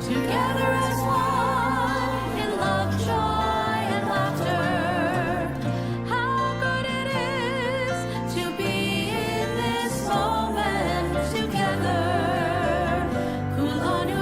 together as one in love, joy, and laughter. How good it is to be in this moment together. Kulanu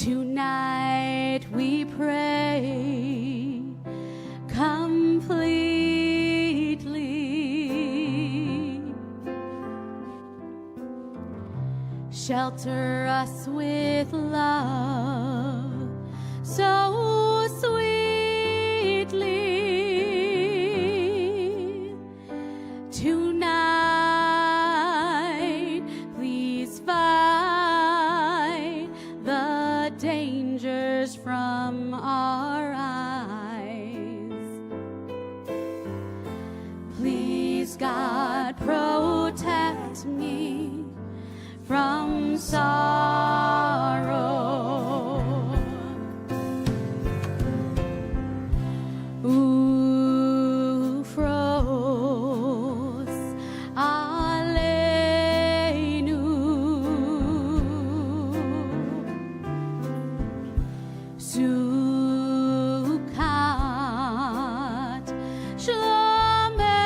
Tonight we pray completely. Shelter us with love so sweetly. Tonight, please fight the dangers from our eyes. Please, God, protect me from sorrow. Ufros aleinu sukat shlomecha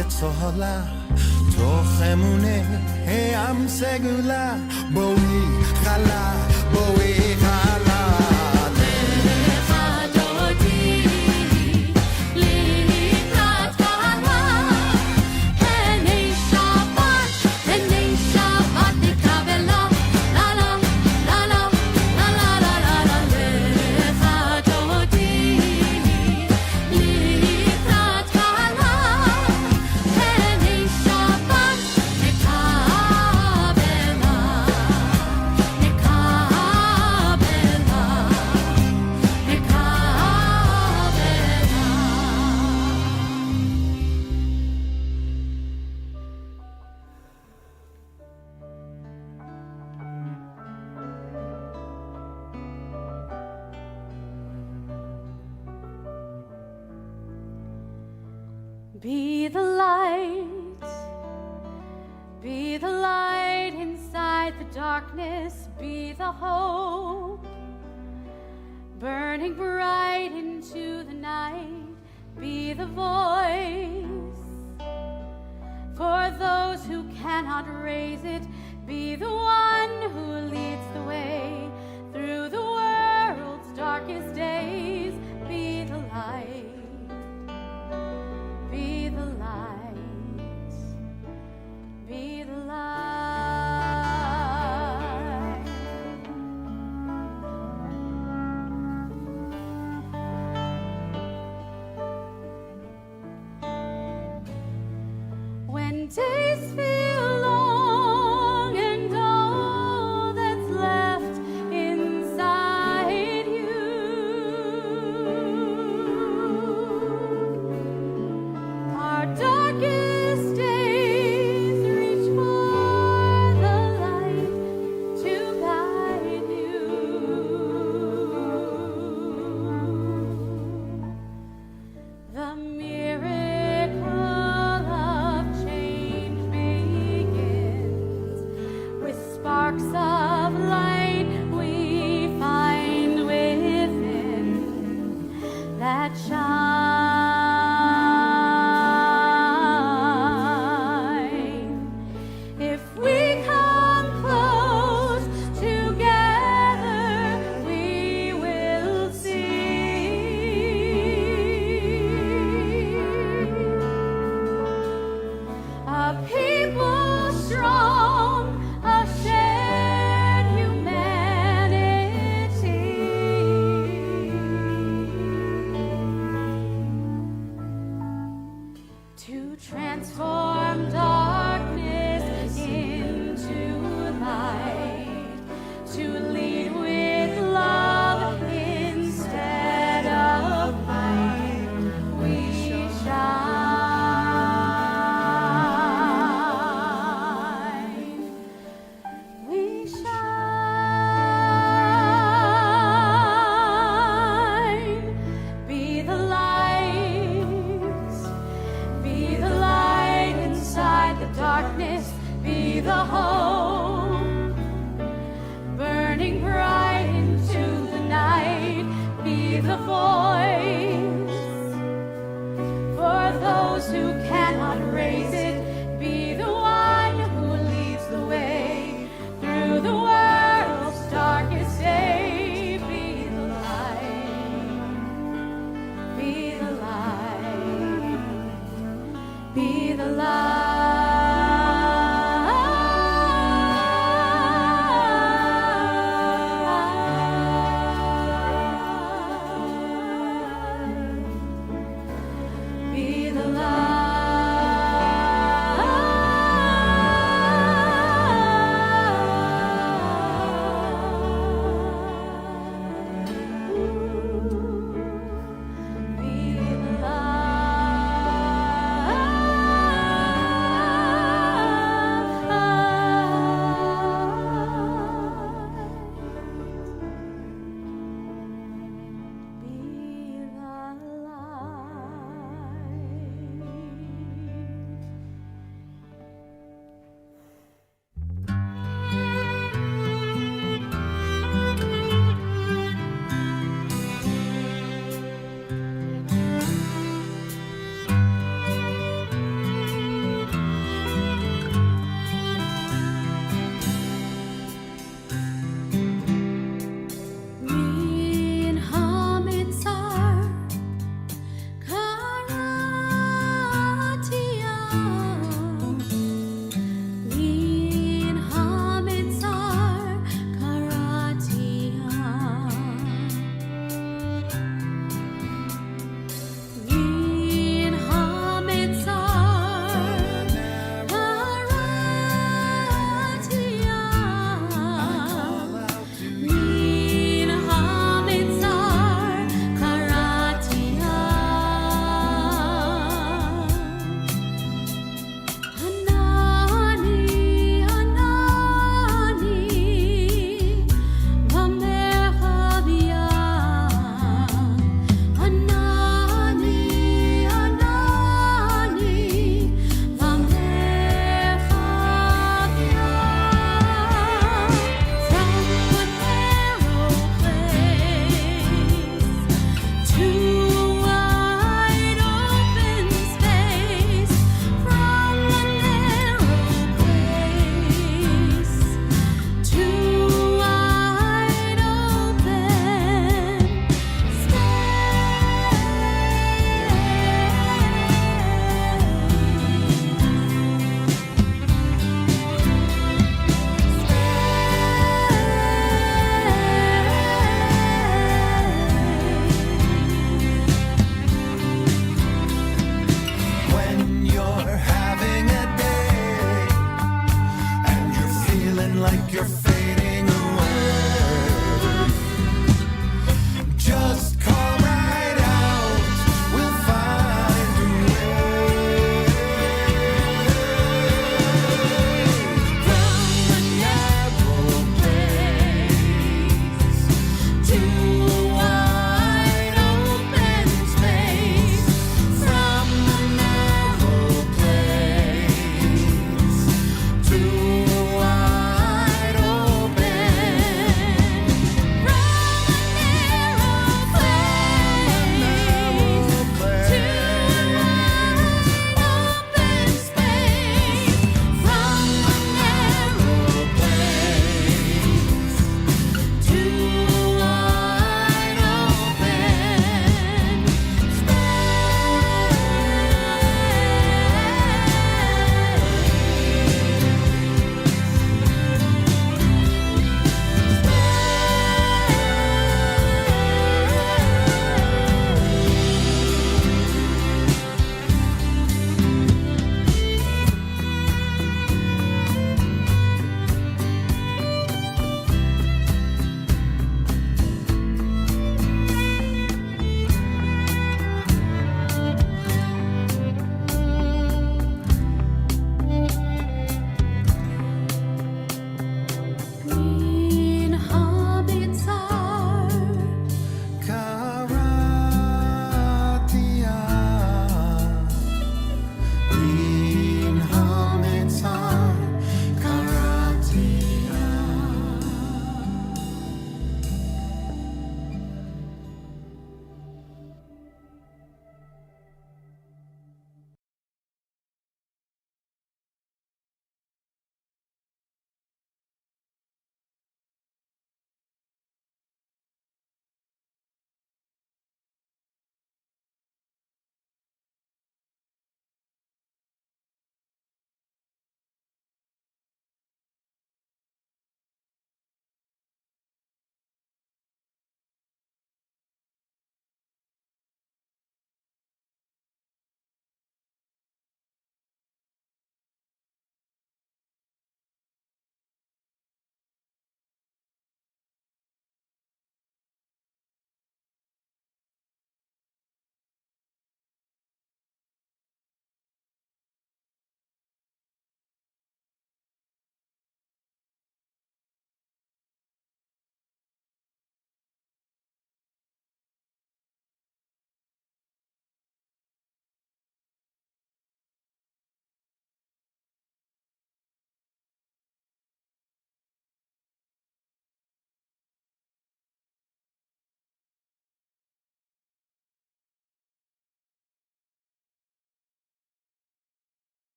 וצהלה תוך אמוני עם סגולה בואי חלה בואי חלה Be the light inside the darkness, be the hope, burning bright into the night, be the voice, for those who cannot raise it, be the one who leads the way through the world's darkest days, be the light, be the light, be the light. When days feel long and all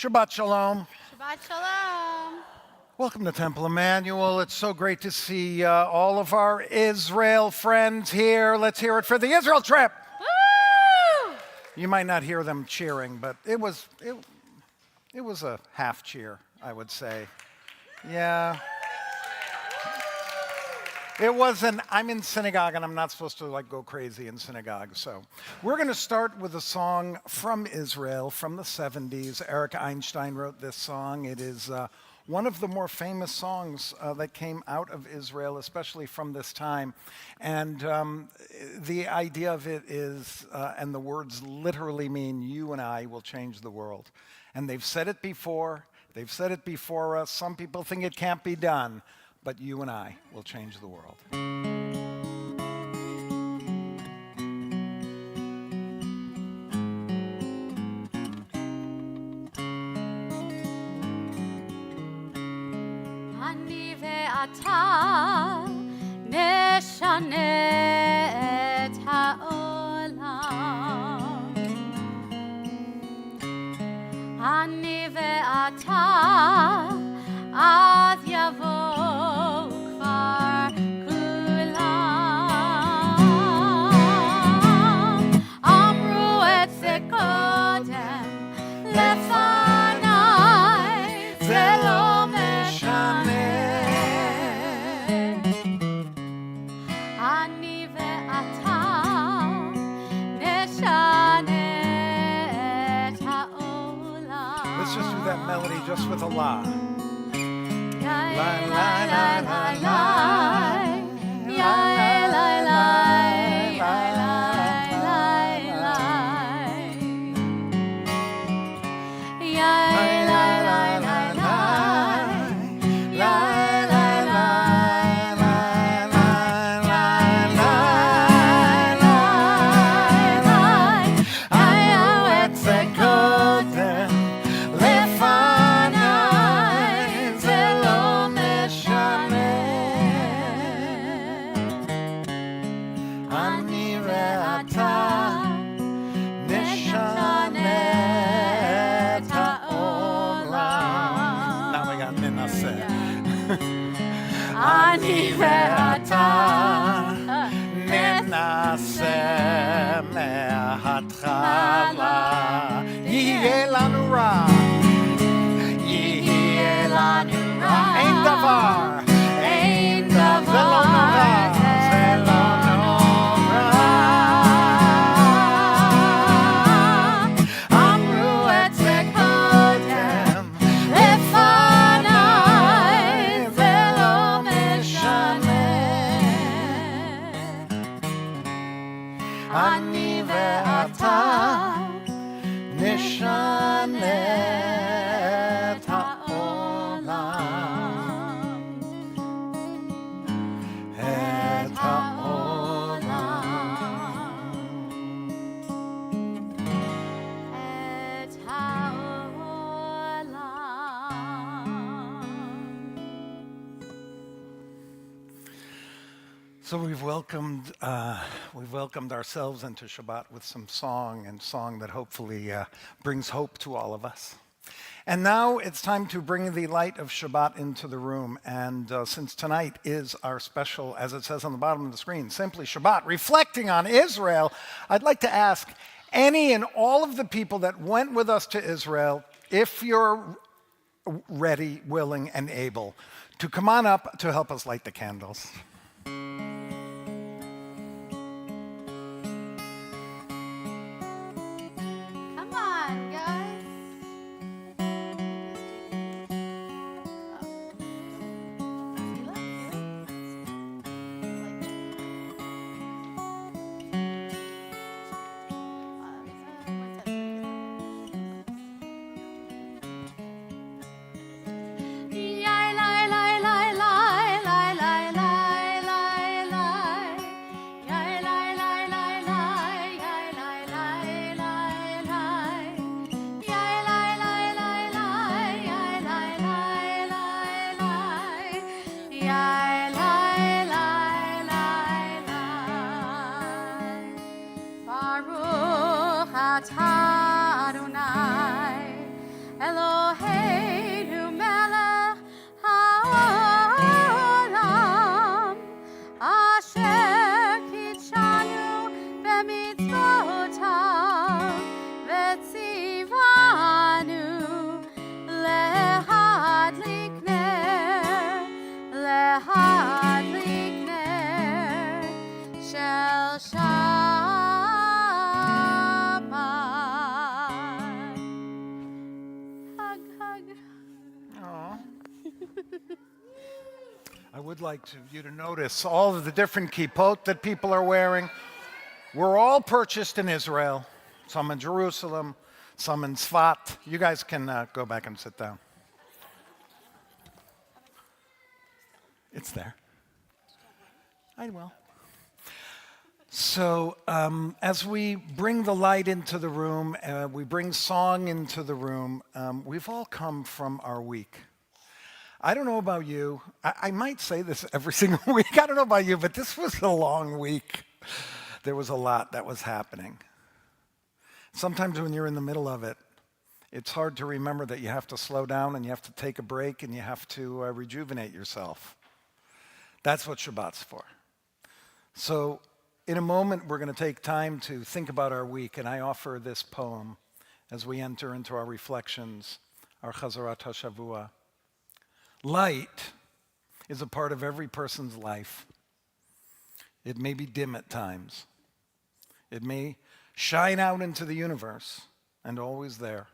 Shabbat Shalom. Shabbat Shalom. Welcome to Temple Emanuel. It's so great to see all of our Israel friends here. Let's hear it for the Israel trip. Woo! You might not hear them cheering, but it was a half cheer, I would say. Yeah. It wasn't, I'm in synagogue and I'm not supposed to like go crazy in synagogue. So we're going to start with a song from Israel from the 70s. Eric Einstein wrote this song. It is one of the more famous songs that came out of Israel, especially from this time. And the idea of it is, and the words literally mean, you and I will change the world. And they've said it before. They've said it before us. Some people think it can't be done. But you and I will change the world. אני ואתה נשנה את העולם. אני ואתה אז יבואו כבר כולם. אמרו את זה קודם לפניי, זה לא משנה. אני ואתה נשנה את העולם. Let's just do that melody just with a la. La la la la la, la la la la la, la la la la, la la la אני ואתה ננסה מההתחלה. יהיה לנו רע, יהיה לנו רע. אין דבר, אין דבר, זה לא נורא, זה לא נורא. אמרו את זה קודם לפניי, זה לא משנה. אני ואתה נשנה את העולם. את העולם. את העולם. So we've welcomed ourselves into Shabbat with some song that hopefully brings hope to all of us. And now it's time to bring the light of Shabbat into the room. And since tonight is our special, as it says on the bottom of the screen, simply Shabbat, reflecting on Israel, I'd like to ask any and all of the people that went with us to Israel, if you're ready, willing, and able, to come on up to help us light the candles. Come on, guys. Yeah, la la la la la la la. Aw. I would like you to notice all of the different kippot that people are wearing. We're all purchased in Israel, some in Jerusalem, some in Tzfat. You guys can go back and sit down. It's there. I will. So as we bring the light into the room, we bring song into the room, we've all come from our week. I don't know about you. I might say this every single week. I don't know about you, but this was a long week. There was a lot that was happening. Sometimes when you're in the middle of it, it's hard to remember that you have to slow down and you have to take a break and you have to rejuvenate yourself. That's what Shabbat's for. So in a moment, we're going to take time to think about our week, and I offer this poem as we enter into our reflections, our Chazarat HaShavua. Light is a part of every person's life. It may be dim at times. It may shine out into the universe and always there.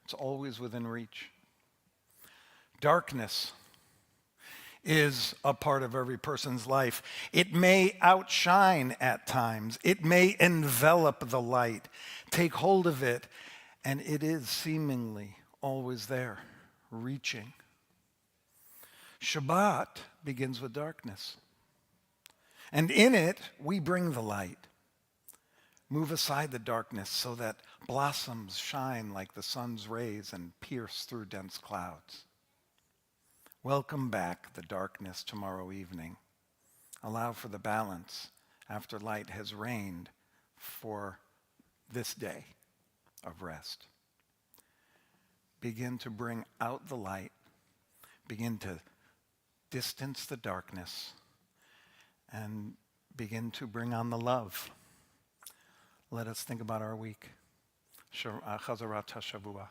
It's always within reach. Darkness is a part of every person's life. It may outshine at times. It may envelop the light, take hold of it, and it is seemingly always there, reaching. Shabbat begins with darkness. And in it, we bring the light. Move aside the darkness so that blossoms shine like the sun's rays and pierce through dense clouds. Welcome back the darkness tomorrow evening. Allow for the balance after light has reigned for this day of rest. Begin to bring out the light. Begin to distance the darkness and begin to bring on the love. Let us think about our week. Chazarat HaShavua.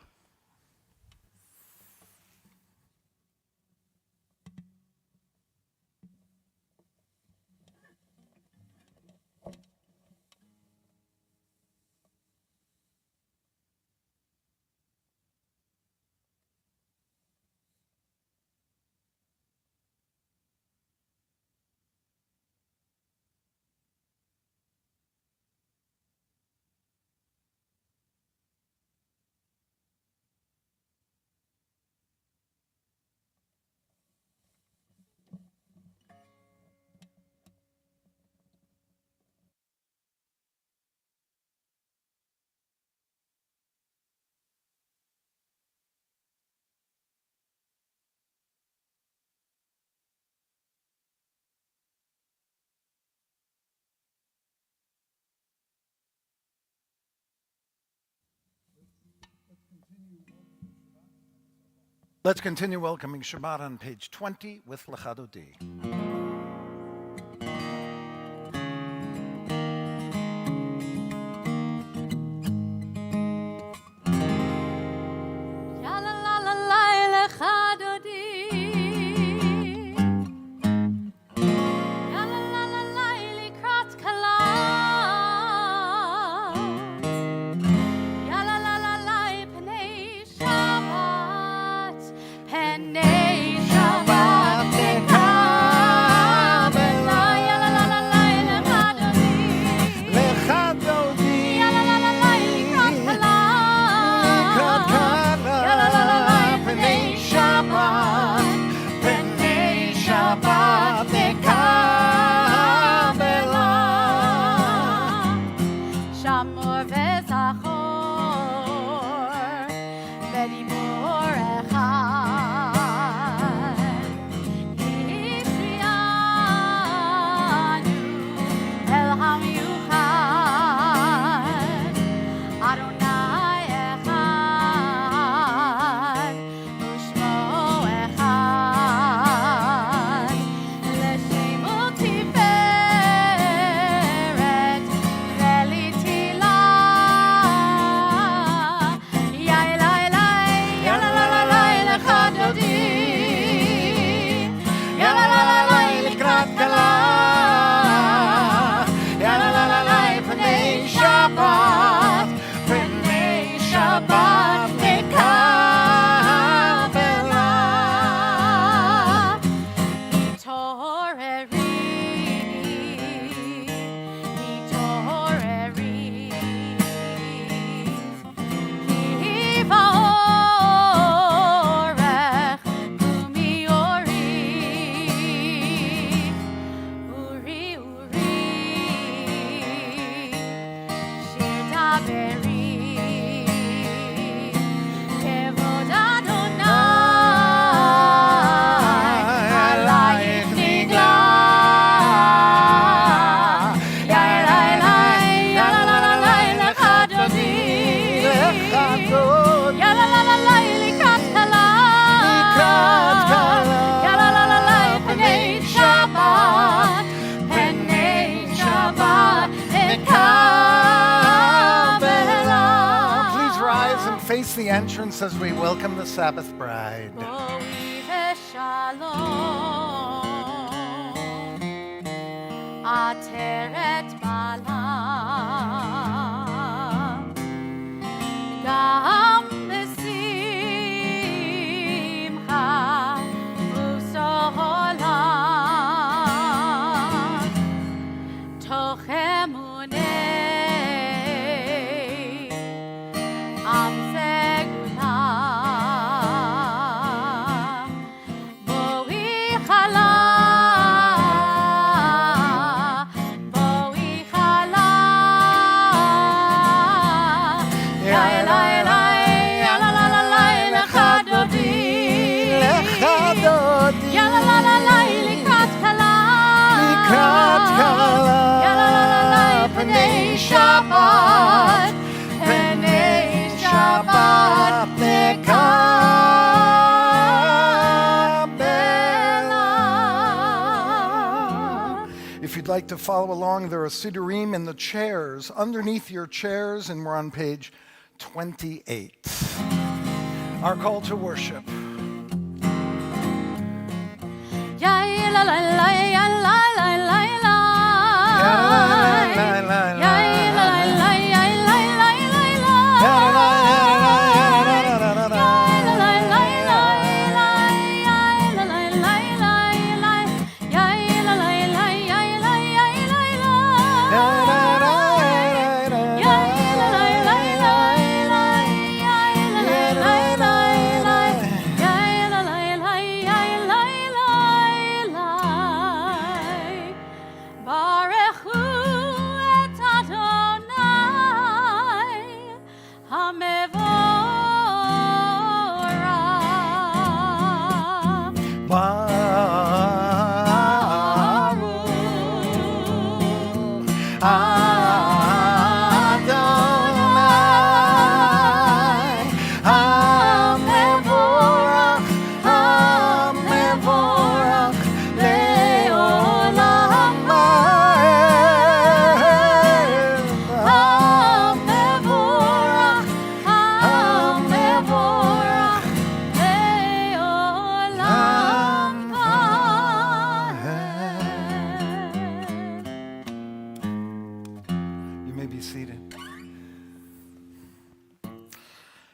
Let's continue welcoming Shabbat on page 20 with L'chadodi. the entrance as we welcome the Sabbath bride. בואי ושלום, עטרת בעלה, גם בשמחה וסהלה, תוך אמוני עם סגולה. בואי חלה, בואי חלה, יא אליי אליי, יא לה לה לה לה, לך דודי, לך דודי, יא לה לה לה לה, לקראת כלה, לקראת כלה, יא לה לה לה לה, פני שבת, פני שבת נקבלה. If you'd like to follow along, there are siddurim in the chairs, underneath your chairs, and we're on page 28. Our call to worship. יא לה לה לה, יא לה לה לה לה, יא לה לה לה, יא לה לה לה, יא לה לה לה, יא לה לה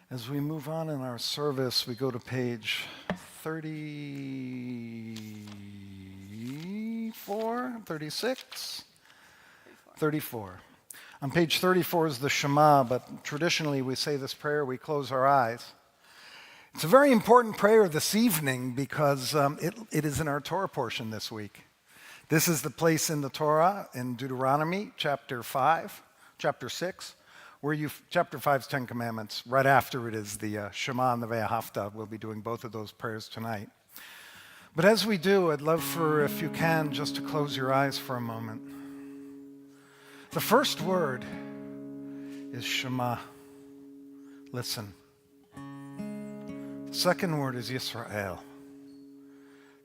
As we move on in our service, we go to page 34, 36, 34. On page 34 is the Shema, but traditionally we say this prayer, we close our eyes. It's a very important prayer this evening because it is in our Torah portion this week. This is the place in the Torah, in Deuteronomy, chapter 6, where chapter 5 is 10 Commandments. Right after it is the Shema and the Ve'ahavta. We'll be doing both of those prayers tonight. But as we do, I'd love for, if you can, just to close your eyes for a moment. The first word is Shema. Listen. The second word is Yisrael.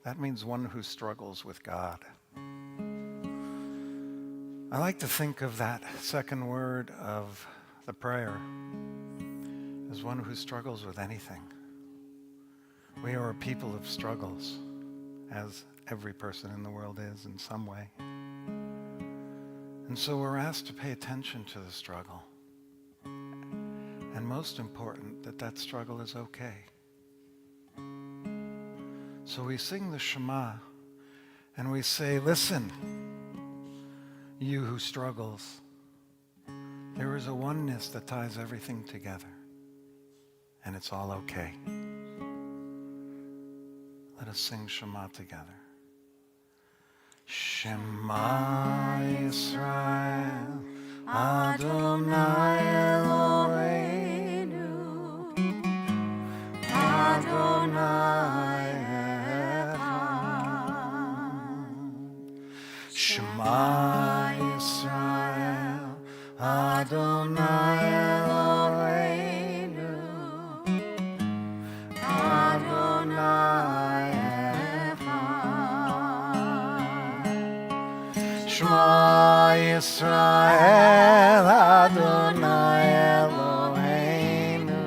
That means one who struggles with God. I like to think of that second word of the prayer as one who struggles with anything. We are a people of struggles, as every person in the world is in some way. And so we're asked to pay attention to the struggle. And most important, that struggle is okay. So we sing the Shema and we say, listen, you who struggles, there is a oneness that ties everything together, and it's all okay. Let us sing Shema together. Shema Yisrael, Adonai Eloheinu, Adonai Echad. Shema Yisrael, Adonai Eloheinu, Adonai Echad. Shema Yisrael, Adonai Eloheinu,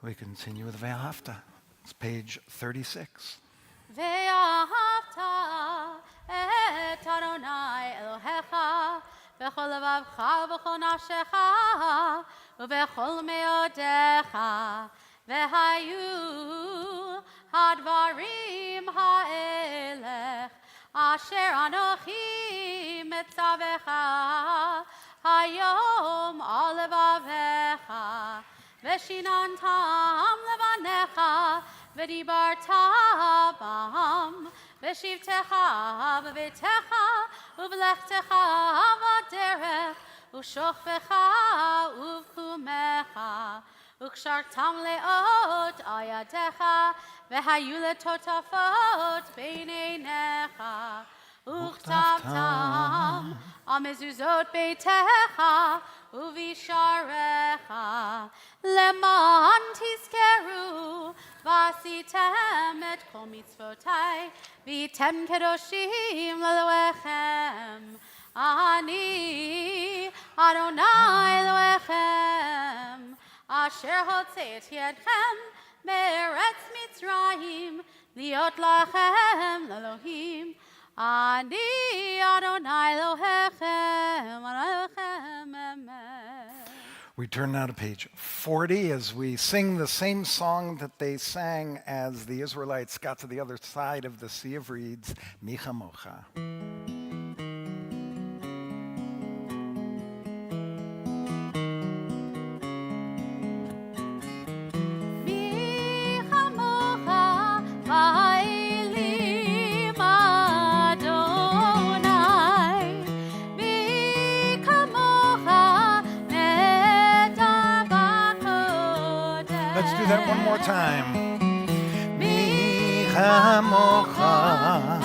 We continue with Ve'ahavta. It's page 36. ואהבת את אדוני אלוהיך בכל לבבך ובכל נפשך ובכל מאודיך והיו הדברים האלה אשר אנוכי מצווך היום על לבביך ושיננתם לבניך ודיברת בם בשבתך בביתך ובלכתך בדרך ושוכבך ובקומך וקשרתם לאות על ידיך והיו לטוטפות בין עיניך וכתבתם על מזוזות ביתך ובשעריך למען תזכרו ועשיתם את כל מצוותי והייתם קדושים לאלוהיכם אני אדוני אלוהיכם אשר הוצאתי אתכם מארץ מצרים להיות לכם לאלוהים אני אדוני אלוהיכם אמן. We turn now to page 40 as we sing the same song that they sang as the Israelites got to the other side of the Sea of Reeds, Mi Chamocha. Let's do that one more time. Mi chamocha.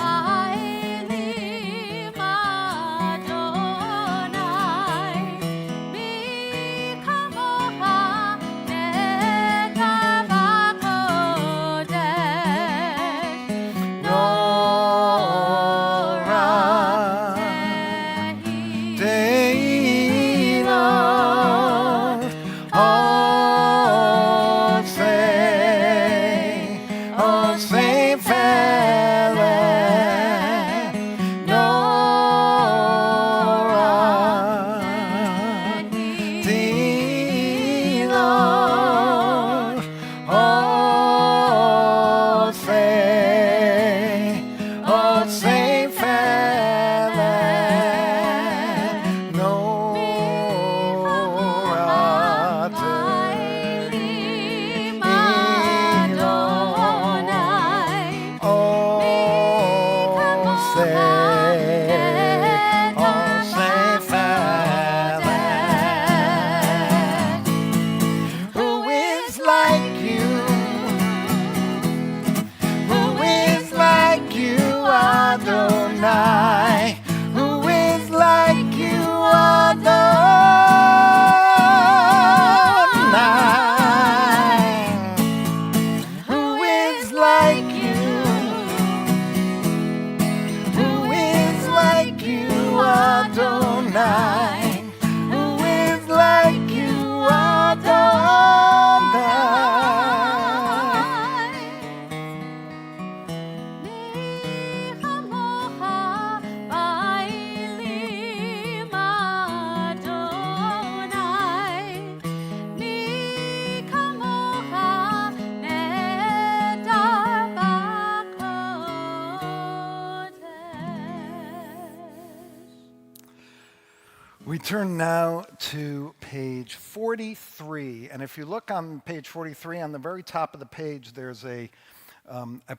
We turn now to page 43, and if you look on page 43, on the very top of the page, there's a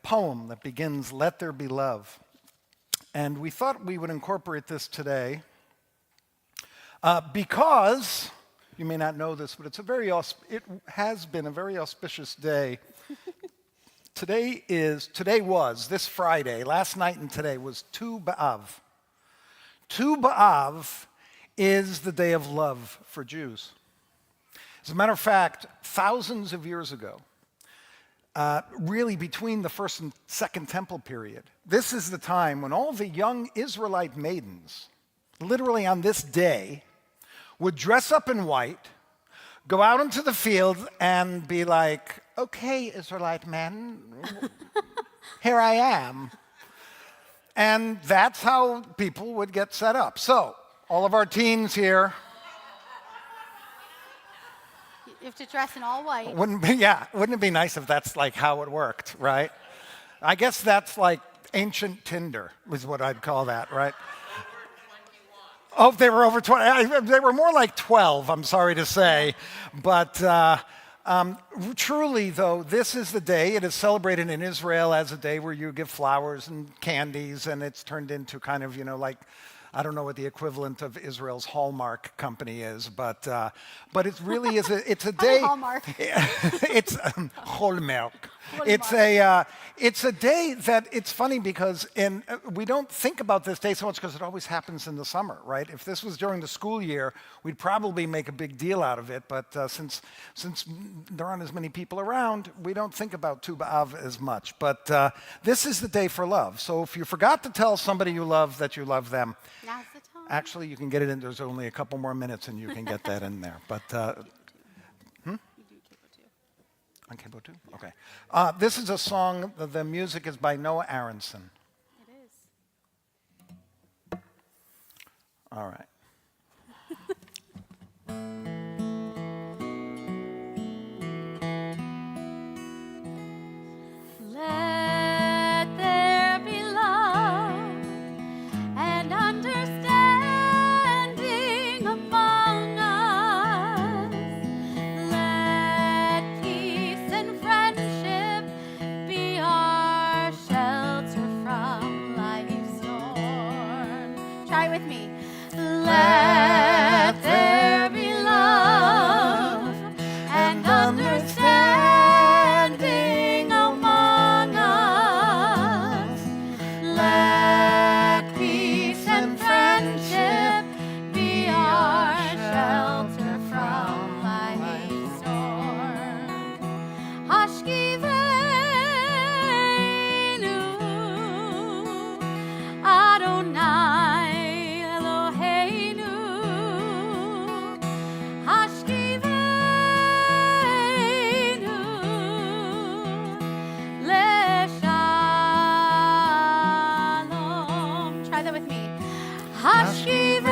poem that begins, "Let there be love." And we thought we would incorporate this today because, you may not know this, but it has been a very auspicious day. This Friday, last night and today was Tu B'Av. Tu B'Av is the day of love for Jews. As a matter of fact, thousands of years ago, really between the first and second temple period, this is the time when all the young Israelite maidens, literally on this day, would dress up in white, go out into the field and be like, okay, Israelite men, here I am. And that's how people would get set up. So, all of our teens here. You have to dress in all white. Wouldn't it be nice if that's like how it worked, right? I guess that's like ancient Tinder, is what I'd call that, right? Oh, they were over 20. They were more like 12, I'm sorry to say. But truly, though, this is the day. It is celebrated in Israel as a day where you give flowers and candies, and it's turned into kind of, like, I don't know what the equivalent of Israel's Hallmark company is, but it really is it's a day. Hallmark. It's Hallmark. It's a day that it's funny because we don't think about this day so much because it always happens in the summer, right? If this was during the school year, we'd probably make a big deal out of it. But since there aren't as many people around, we don't think about Tu B'Av as much. But this is the day for love. So if you forgot to tell somebody you love that you love them, Now's the time. actually you can get it in. There's only a couple more minutes and you can get that in there. But on cable too? Okay. This is a song, the music is by Noah Aronson. It is. All right. Let there be love and understanding among us. Let peace and friendship be our shelter from life's storm. Try it with me. Let there be love and understanding among us. Let peace and friendship be our shelter from life's storm. Hashkivenu Adonai Eloheinu. Hashkivenu leShalom. Try that with me. Hashkivenu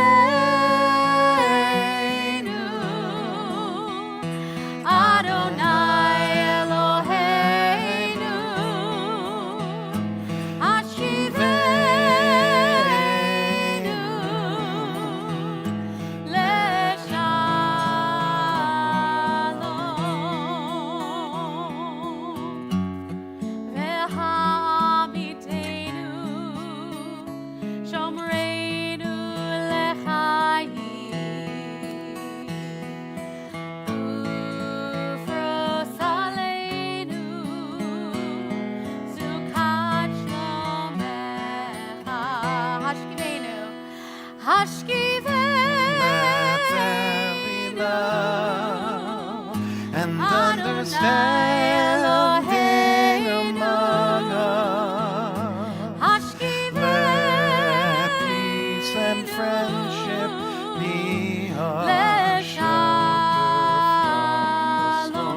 Adonai Eloheinu. Hashkivenu leShalom. Ve'hamitenu shomreinu lechayim. Ufros aleinu sukat shlomecha. Hashkivenu. Hashkivenu. And understanding among us. Let peace and friendship be our leShalom.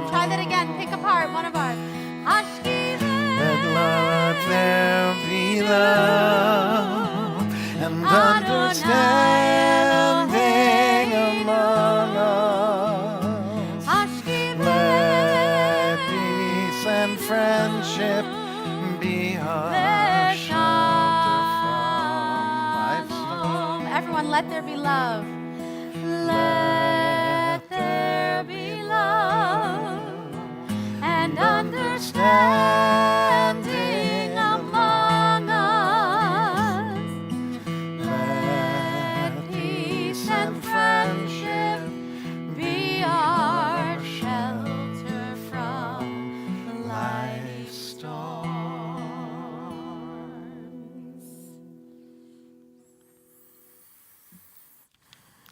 Try that again. Pick apart one of ours. Let there be love and understanding among us. Let peace and friendship be our shelter from life's storm. Everyone, let there be love. Let there be love and understanding among us. Let peace and friendship be our shelter from life's storms.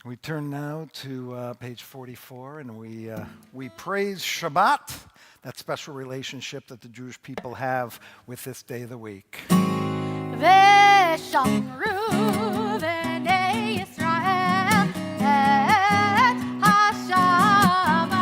We turn now to page 44, and we praise Shabbat, that special relationship that the Jewish people have with this day of the week. Veshamru b'nei Yisrael et hashabat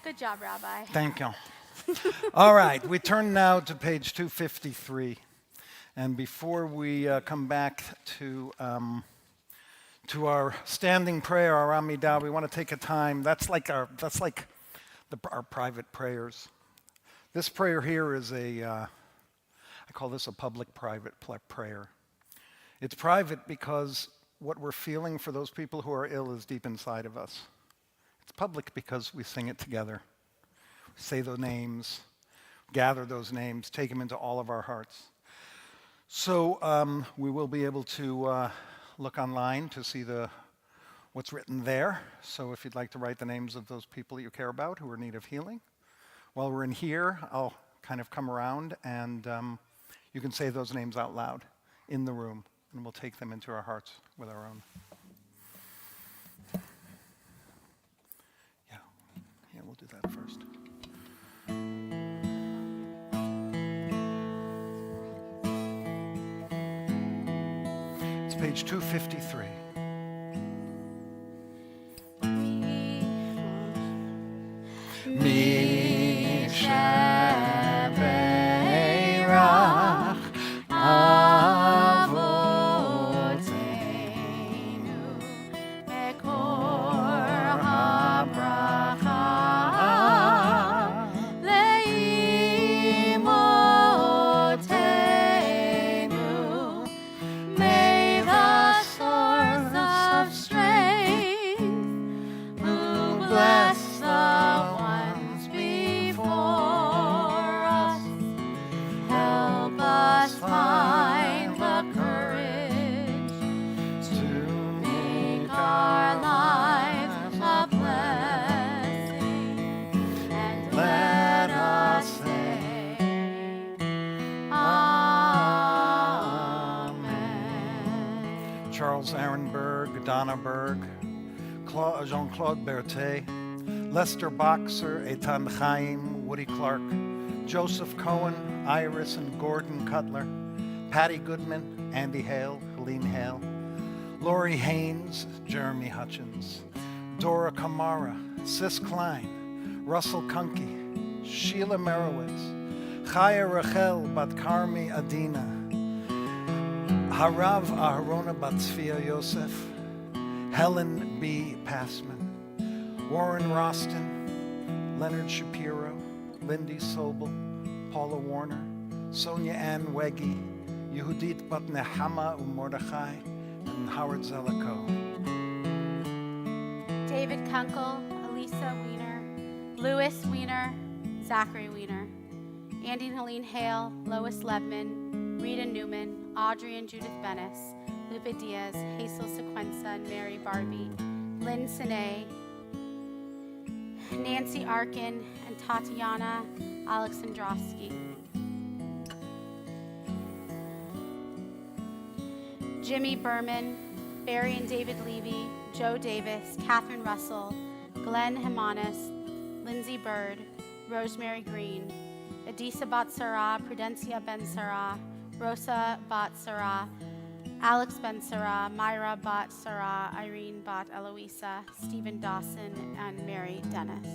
Good job, Rabbi. Thank you. All right, we turn now to page 253. And before we come back to our standing prayer, our Amidah, we want to take a time. That's like our private prayers. This prayer here is I call this a public-private prayer. It's private because what we're feeling for those people who are ill is deep inside of us. It's public because we sing it together. We say those names, gather those names, take them into all of our hearts. So we will be able to look online to see what's written there. So if you'd like to write the names of those people that you care about who are in need of healing. While we're in here, I'll kind of come around and you can say those names out loud in the room, and we'll take them into our hearts with our own. Yeah, we'll do that first. It's page 253. Jean-Claude Berthet, Lester Boxer, Eitan Chaim, Woody Clark, Joseph Cohen, Iris and Gordon Cutler, Patty Goodman, Andy Hale, Helene Hale, Lori Haynes, Jeremy Hutchins, Dora Kamara, Sis Klein, Russell Kunke, Sheila Merowitz, Chaya Rachel Bat Karmi Adina, Harav Aharona Bat Tzvia Yosef, Helen B. Passman, Warren Roston, Leonard Shapiro, Lindy Sobel, Paula Warner, Sonia Ann Weggy, Yehudit Bat Nehama Mordechai, and Howard Zellico. David Kunkel, Elisa Wiener, Louis Wiener, Zachary Wiener, Andy and Helene Hale, Lois Lebman, Rita Newman, Audrey and Judith Bennis, Lupe Diaz, Hazel Sequenza, and Mary Barbie, Lynn Sine, Nancy Arkin, and Tatiana Alexandrovsky. Jimmy Berman, Barry and David Levy, Joe Davis, Catherine Russell, Glenn Jimenez, Lindsay Bird, Rosemary Green, Adisa Bat Sarah, Prudencia Ben Sarah, Rosa Bat Sarah, Alex Ben Sarah, Myra Bat Sarah, Irene Bat Eloisa, Stephen Dawson, and Mary Dennis.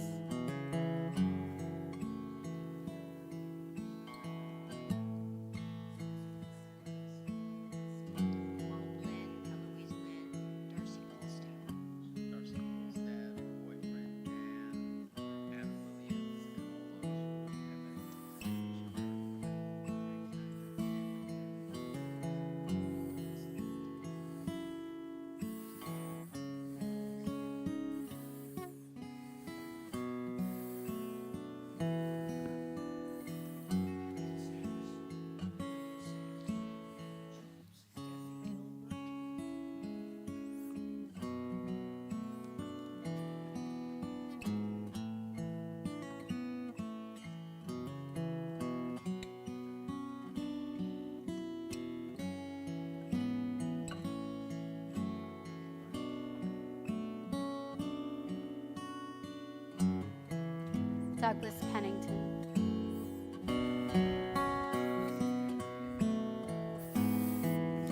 Douglas Pennington.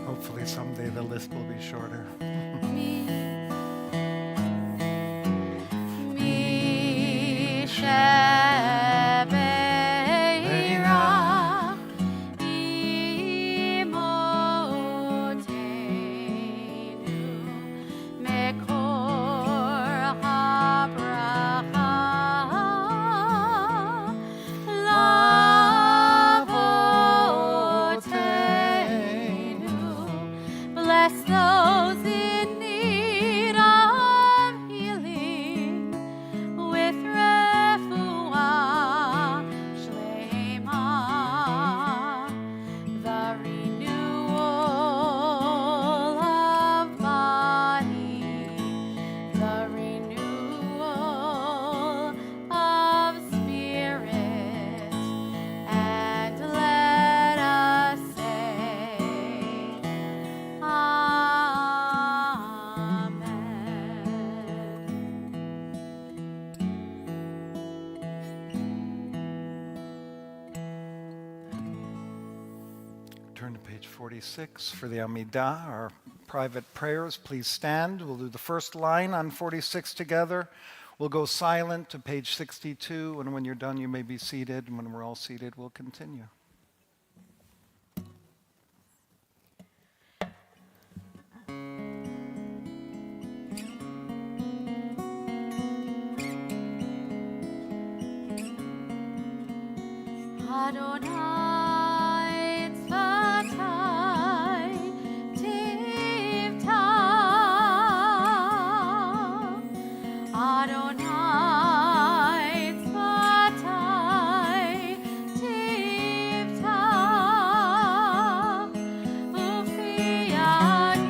Hopefully someday the list will be shorter. Misha page 46 for the Amidah, our private prayers. Please stand. We'll do the first line on 46 together. We'll go silent to page 62, and when you're done, you may be seated. And when we're all seated, we'll continue. Adonai tzvatai tivta. Adonai tzvatai tivta. Ufi yagid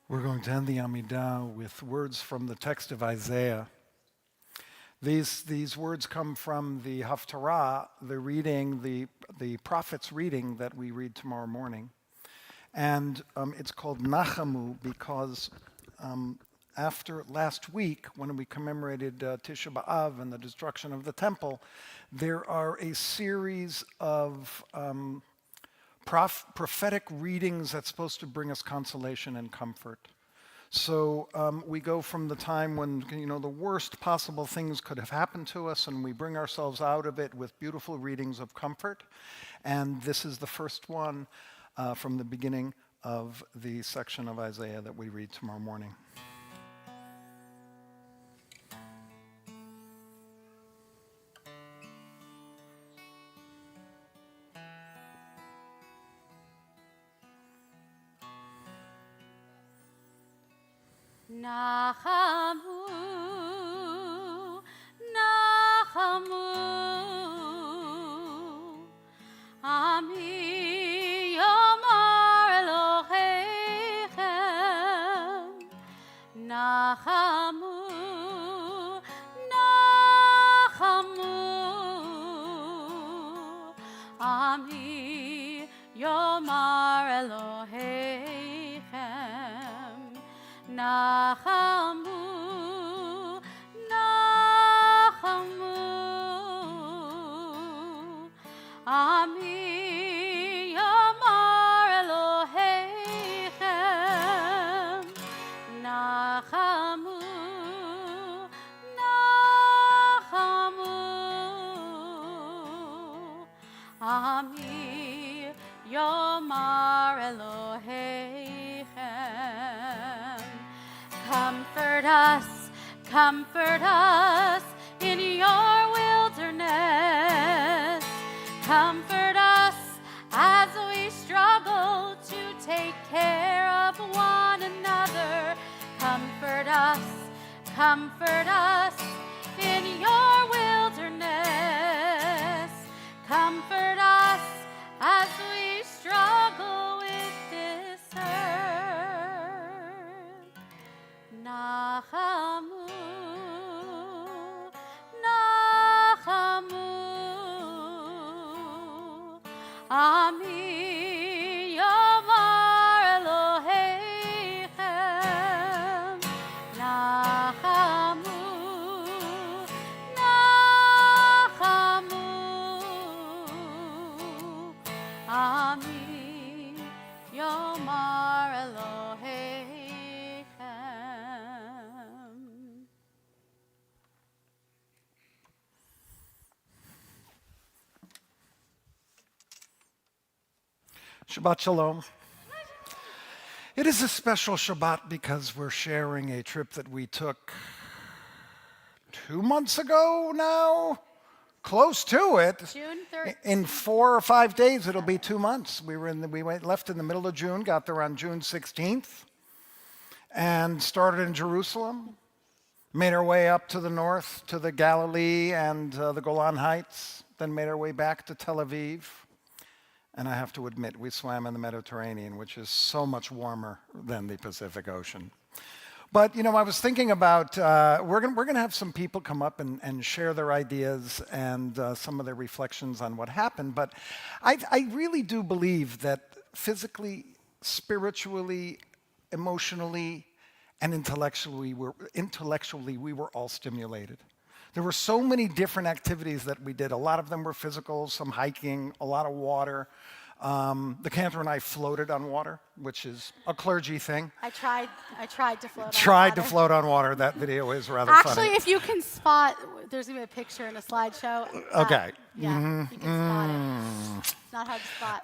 We're going to end the Amidah with words from the text of Isaiah. These words come from the Haftarah, the reading, the prophet's reading that we read tomorrow morning. And it's called Nachamu because after last week, when we commemorated Tisha B'Av and the destruction of the temple, there are a series of prophetic readings that's supposed to bring us consolation and comfort. So we go from the time when, the worst possible things could have happened to us, and we bring ourselves out of it with beautiful readings of comfort. And this is the first one from the beginning of the section of Isaiah that we read tomorrow morning. Nachamu, Nachamu, Ami Yomar Elohechem. Nachamu, Nachamu, Ami Yomar Elohechem. Nachamu, Nachamu, Ami Yomar Elohechem. Nachamu, Ami Yomar Elohechem. Comfort us in your wilderness. Comfort us as we struggle to take care of one another. Comfort us in your wilderness. Comfort us as we struggle with this earth. Nachamu, Nachamu, Ami Yomar Elohechem. Nachamu, Nachamu, Ami Yomar Elohechem. Shabbat Shalom. It is a special Shabbat because we're sharing a trip that we took 2 months ago now, close to it. June 3rd. In 4 or 5 days, it'll be 2 months. Left in the middle of June, got there on June 16th, and started in Jerusalem. Made our way up to the north, to the Galilee and the Golan Heights. Then made our way back to Tel Aviv. And I have to admit, we swam in the Mediterranean, which is so much warmer than the Pacific Ocean. But, you know, I was thinking about, we're going to have some people come up and share their ideas and some of their reflections on what happened. But I really do believe that physically, spiritually, emotionally, and intellectually, we were all stimulated. There were so many different activities that we did. A lot of them were physical, some hiking, a lot of water. The Cantor and I floated on water, which is a clergy thing. I tried to float on Tried water. to float on water. That video is rather Actually, funny. if you can spot, there's going to be a picture in a slideshow. Okay. Yeah, you can spot it. It's not hard to spot.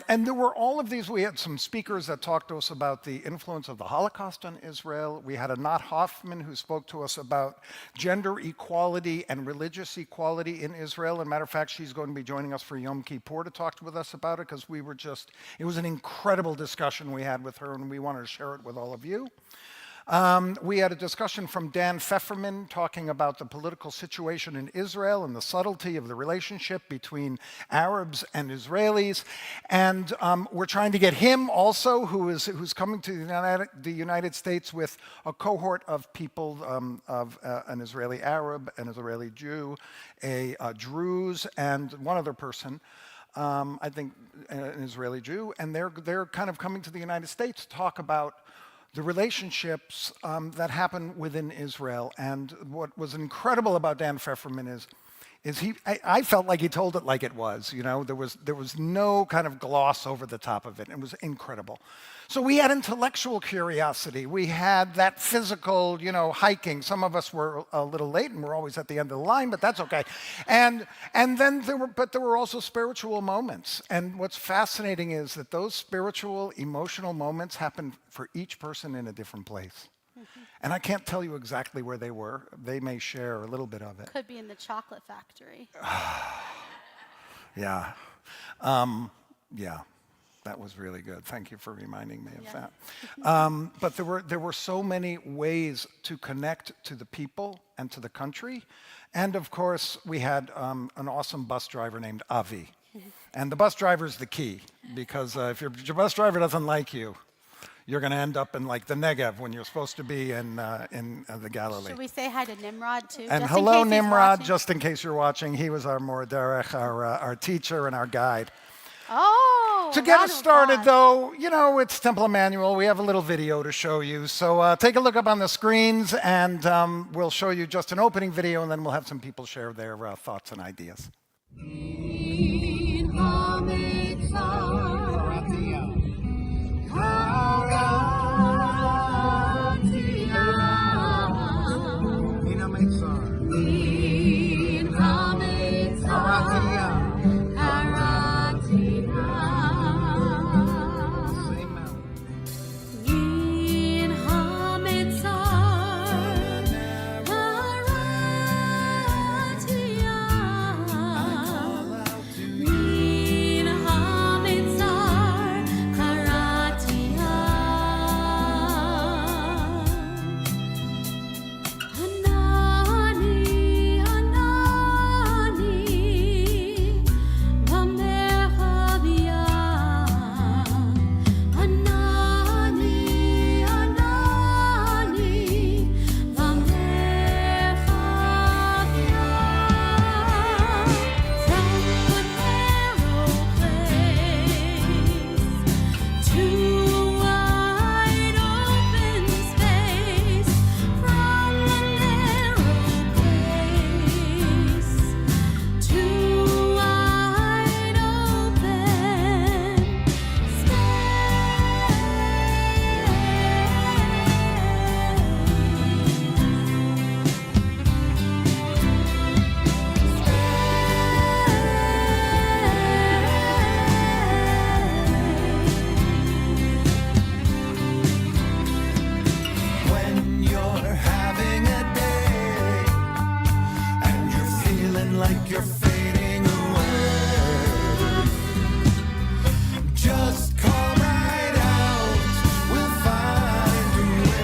And there were all of these. We had some speakers that talked to us about the influence of the Holocaust on Israel. We had Anat Hoffman who spoke to us about gender equality and religious equality in Israel. As a matter of fact, she's going to be joining us for Yom Kippur to talk with us about it because it was an incredible discussion we had with her and we wanted to share it with all of you. We had a discussion from Dan Pfefferman talking about the political situation in Israel and the subtlety of the relationship between Arabs and Israelis. And we're trying to get him also, who's coming to the United States with a cohort of people, of an Israeli Arab, an Israeli Jew, Druze, and one other person. I think an Israeli Jew, and they're kind of coming to the United States to talk about the relationships that happen within Israel. And what was incredible about Dan Pfefferman is I felt like he told it like it was. You know, there was no kind of gloss over the top of it. It was incredible. So we had intellectual curiosity. We had that physical, hiking. Some of us were a little late and we're always at the end of the line, but that's okay. And then there were also spiritual moments. And what's fascinating is that those spiritual, emotional moments happen for each person in a different place. Mm-hmm. And I can't tell you exactly where they were. They may share a little bit of it. Could be in the chocolate factory. Yeah. Yeah. That was really good. Thank you for reminding me of that. But there were so many ways to connect to the people and to the country. And of course, we had an awesome bus driver named Avi. And the bus driver is the key, because if your bus driver doesn't like you, you're going to end up in like the Negev when you're supposed to be in the Galilee. Should we say hi to Nimrod too? And just hello, in case he's Nimrod, watching? just in case you're watching. He was our Moraderech, our teacher and our guide. Oh, To get round us of started, applause. though, it's Temple Emanuel. We have a little video to show you. So take a look up on the screens, and we'll show you just an opening video, and then we'll have some people share their thoughts and ideas. Our finding a way. Just call right out, we'll find a way.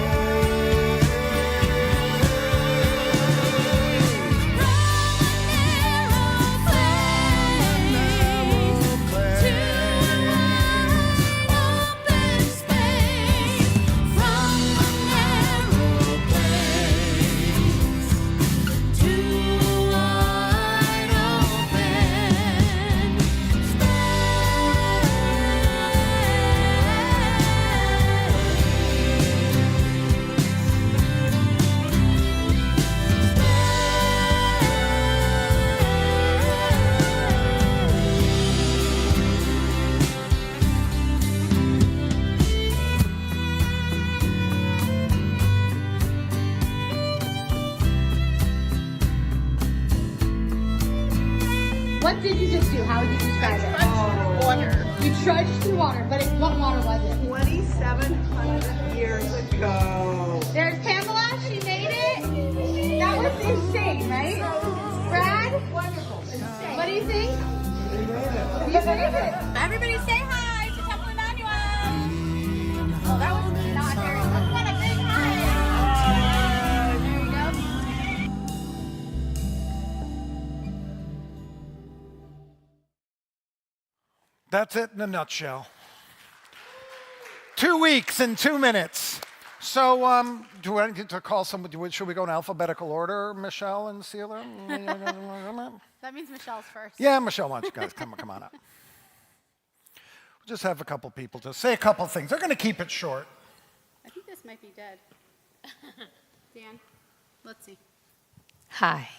What did you just do? How would you describe it? Water. You trudged through water, but what water was it? 2,700 years ago. There's Pamela. She made it. That was insane, right? Brad? Wonderful. What do you think? You made it. Everybody say hi to Temple Emanuel. Oh, that was not very good. What a big hi. There you go. That's it in a nutshell. 2 weeks and 2 minutes. So, do I need to call someone? Should we go in alphabetical order, Michelle and Sealer? That means Michelle's first. Yeah, Michelle, why don't you guys come on up? We'll just have a couple people to say a couple things. They're going to keep it short. I think this might be dead. Dan, let's see. Hi.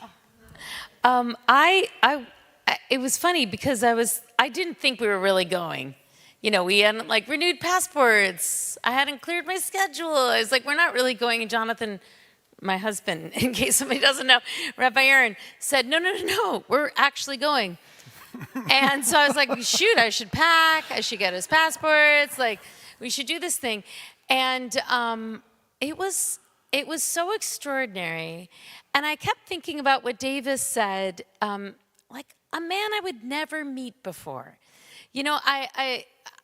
It was funny because I didn't think we were really going. You know, we hadn't like renewed passports. I hadn't cleared my schedule. I was like, we're not really going. And Jonathan, my husband, in case somebody doesn't know, Rabbi Aaron said, no, we're actually going. And so I was like, shoot, I should pack. I should get his passports. Like, we should do this thing. And it was so extraordinary. And I kept thinking about what Davis said, like a man I would never meet before. You know,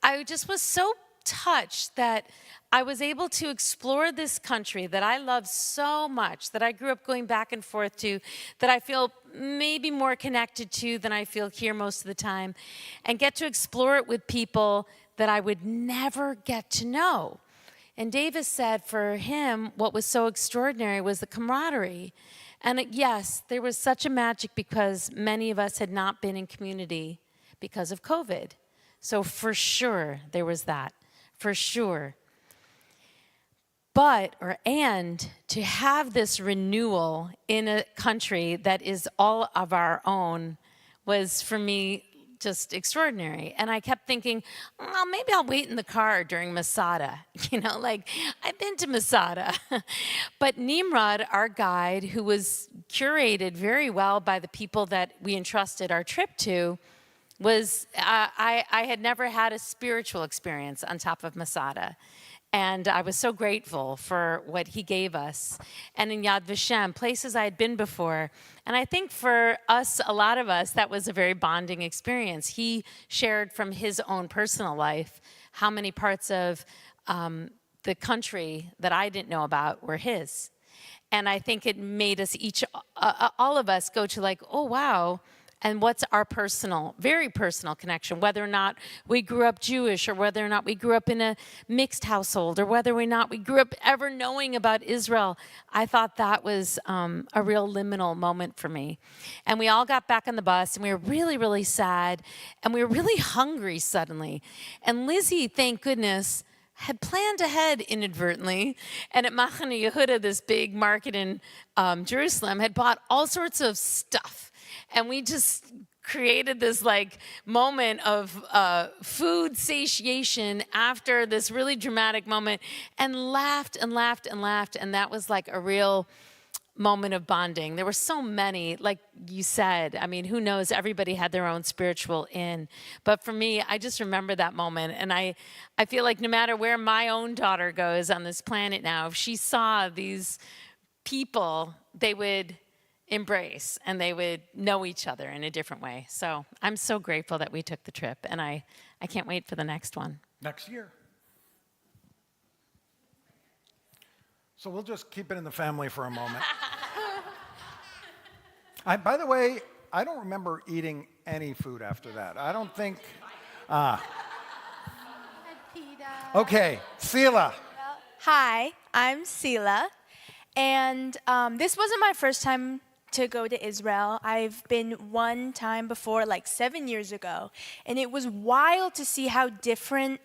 I just was so touched that I was able to explore this country that I love so much, that I grew up going back and forth to, that I feel maybe more connected to than I feel here most of the time, and get to explore it with people that I would never get to know. And Davis said for him, what was so extraordinary was the camaraderie. And yes, there was such a magic because many of us had not been in community because of COVID. So for sure, there was that, for sure. And to have this renewal in a country that is all of our own was, for me, just extraordinary. And I kept thinking, oh, maybe I'll wait in the car during Masada. You know, like, I've been to Masada. But Nimrod, our guide, who was curated very well by the people that we entrusted our trip to, was, I had never had a spiritual experience on top of Masada. And I was so grateful for what he gave us. And in Yad Vashem, places I had been before. And I think for us, a lot of us, that was a very bonding experience. He shared from his own personal life how many parts of the country that I didn't know about were his. And I think it made us each, all of us, go to like, oh, wow. And what's our personal, very personal connection, whether or not we grew up Jewish, or whether or not we grew up in a mixed household, or whether or not we grew up ever knowing about Israel. I thought that was a real liminal moment for me. And we all got back on the bus, and we were really, really sad, and we were really hungry suddenly. And Lizzie, thank goodness, had planned ahead inadvertently, and at Machane Yehuda, this big market in Jerusalem, had bought all sorts of stuff. And we just created this like moment of food satiation after this really dramatic moment, and laughed and laughed and laughed. And that was like a real moment of bonding. There were so many, like you said, I mean, who knows, everybody had their own spiritual in. But for me, I just remember that moment. And I feel like no matter where my own daughter goes on this planet now, if she saw these people, they would embrace and they would know each other in a different way. So I'm so grateful that we took the trip, and I can't wait for the next one. Next year. So we'll just keep it in the family for a moment. By the way, I don't remember eating any food after that. I don't think. Okay, Sila. Hi, I'm Sila, and this wasn't my first time to go to Israel. I've been one time before, like 7 years ago, and it was wild to see how different,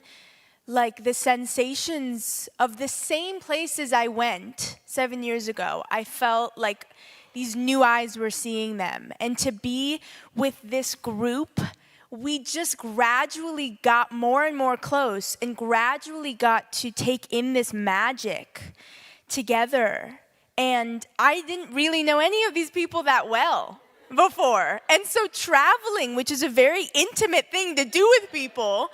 like, the sensations of the same places I went 7 years ago. I felt like these new eyes were seeing them, and to be with this group, we just gradually got more and more close and gradually got to take in this magic together. And I didn't really know any of these people that well before. And so traveling, which is a very intimate thing to do with people,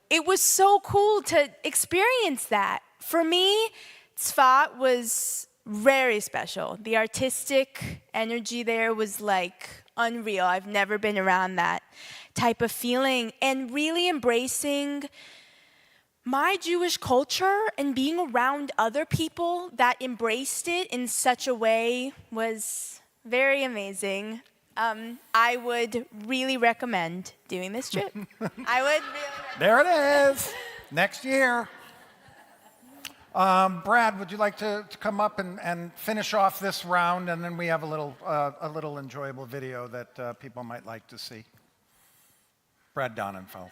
it was so cool to experience that. For me, Tzfat was very special. The artistic energy there was like unreal. I've never been around that type of feeling, and really embracing my Jewish culture and being around other people that embraced it in such a way was very amazing. I would really recommend doing this trip. I would really recommend. There it is. Next year. Brad, would you like to come up and finish off this round, and then we have a little enjoyable video that people might like to see. Brad Donenfeld.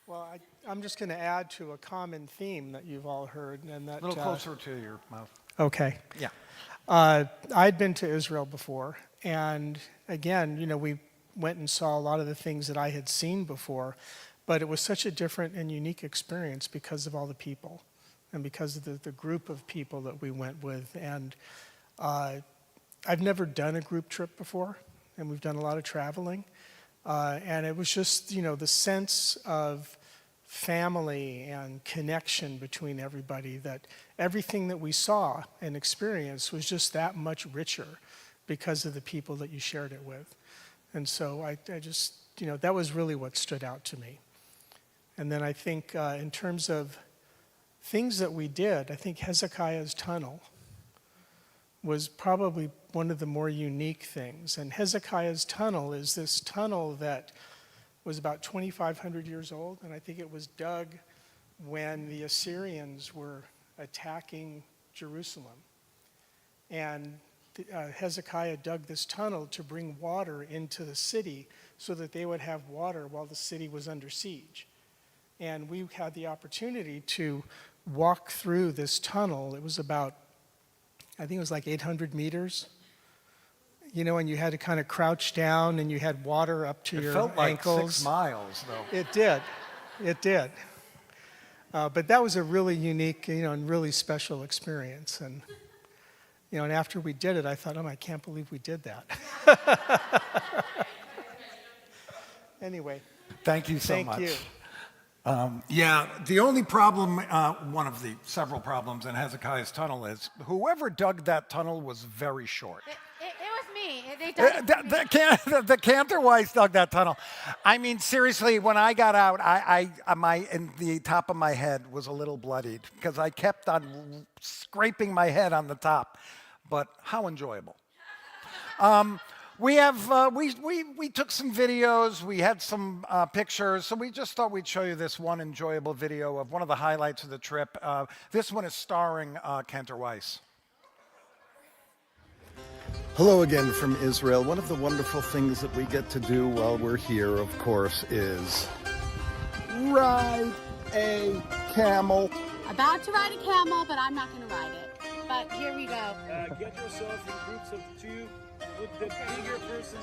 Well, I'm just going to add to a common theme that you've all heard, and that A little closer to your mouth. Okay. Yeah. I'd been to Israel before, and again, we went and saw a lot of the things that I had seen before, but it was such a different and unique experience because of all the people and because of the group of people that we went with. And I've never done a group trip before, and we've done a lot of traveling. And it was just, the sense of family and connection between everybody, that everything that we saw and experienced was just that much richer because of the people that you shared it with. And so I just, that was really what stood out to me. And then I think in terms of things that we did, I think Hezekiah's tunnel was probably one of the more unique things. And Hezekiah's tunnel is this tunnel that was about 2,500 years old, and I think it was dug when the Assyrians were attacking Jerusalem. And Hezekiah dug this tunnel to bring water into the city so that they would have water while the city was under siege. And we had the opportunity to walk through this tunnel. It was about, I think it was like 800 meters. And you had to kind of crouch down, and you had water up to your felt like ankles. 6 miles, though. It did. But that was a really unique, and really special experience. And, and after we did it, I thought, I can't believe we did that. Anyway. Thank you so much. Thank you. Yeah, the only problem, one of the several problems in Hezekiah's tunnel is whoever dug that tunnel was very short. It was me. They dug it for me. The Cantor Weiss dug that tunnel. I mean, seriously, when I got out, the top of my head was a little bloodied because I kept on scraping my head on the top. But how enjoyable. We took some videos, we had some pictures, so we just thought we'd show you this one enjoyable video of one of the highlights of the trip. This one is starring Cantor Weiss. Hello again from Israel. One of the wonderful things that we get to do while we're here, of course, is ride a camel. About to ride a camel, but I'm not going to ride it. But here we go. Get yourself in groups of 2. Put the bigger person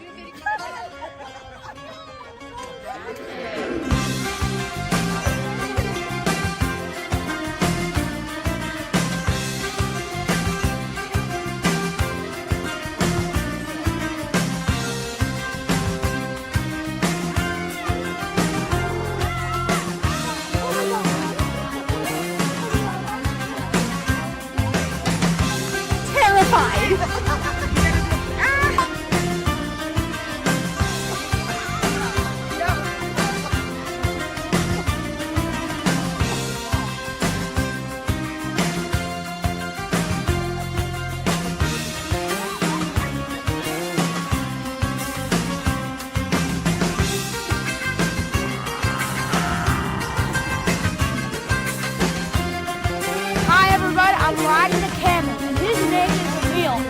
Hi everybody, I'm riding a camel, and his name is Emil.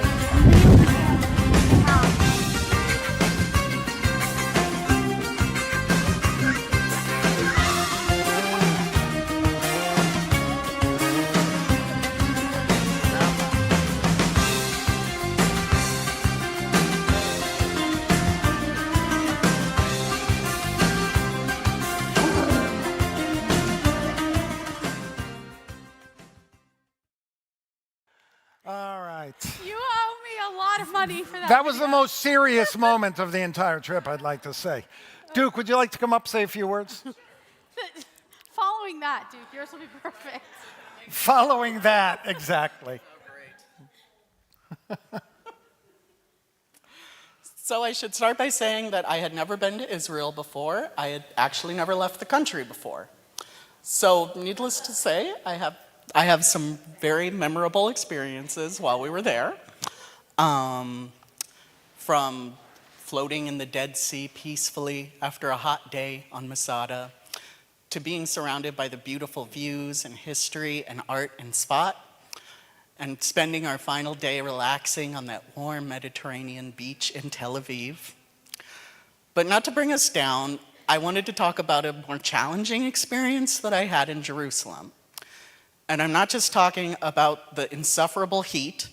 All right. You owe me a lot of money for that. That was the most serious moment of the entire trip, I'd like to say. Duke, would you like to come up, say a few words? Following that, Duke, yours will be perfect. Following that, exactly. So I should start by saying that I had never been to Israel before. I had actually never left the country before. So needless to say, I have some very memorable experiences while we were there. From floating in the Dead Sea peacefully after a hot day on Masada, to being surrounded by the beautiful views and history and art and spot, and spending our final day relaxing on that warm Mediterranean beach in Tel Aviv. But not to bring us down, I wanted to talk about a more challenging experience that I had in Jerusalem. And I'm not just talking about the insufferable heat,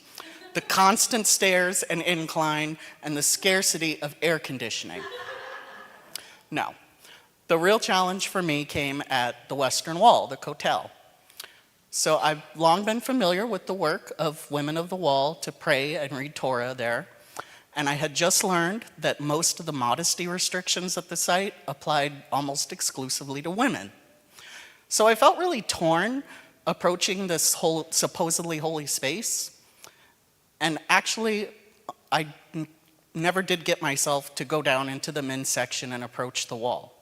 the constant stairs and incline, and the scarcity of air conditioning. No. The real challenge for me came at the Western Wall, the Kotel. So I've long been familiar with the work of women of the wall to pray and read Torah there. And I had just learned that most of the modesty restrictions at the site applied almost exclusively to women. So I felt really torn approaching this whole supposedly holy space. And actually, I never did get myself to go down into the men's section and approach the wall.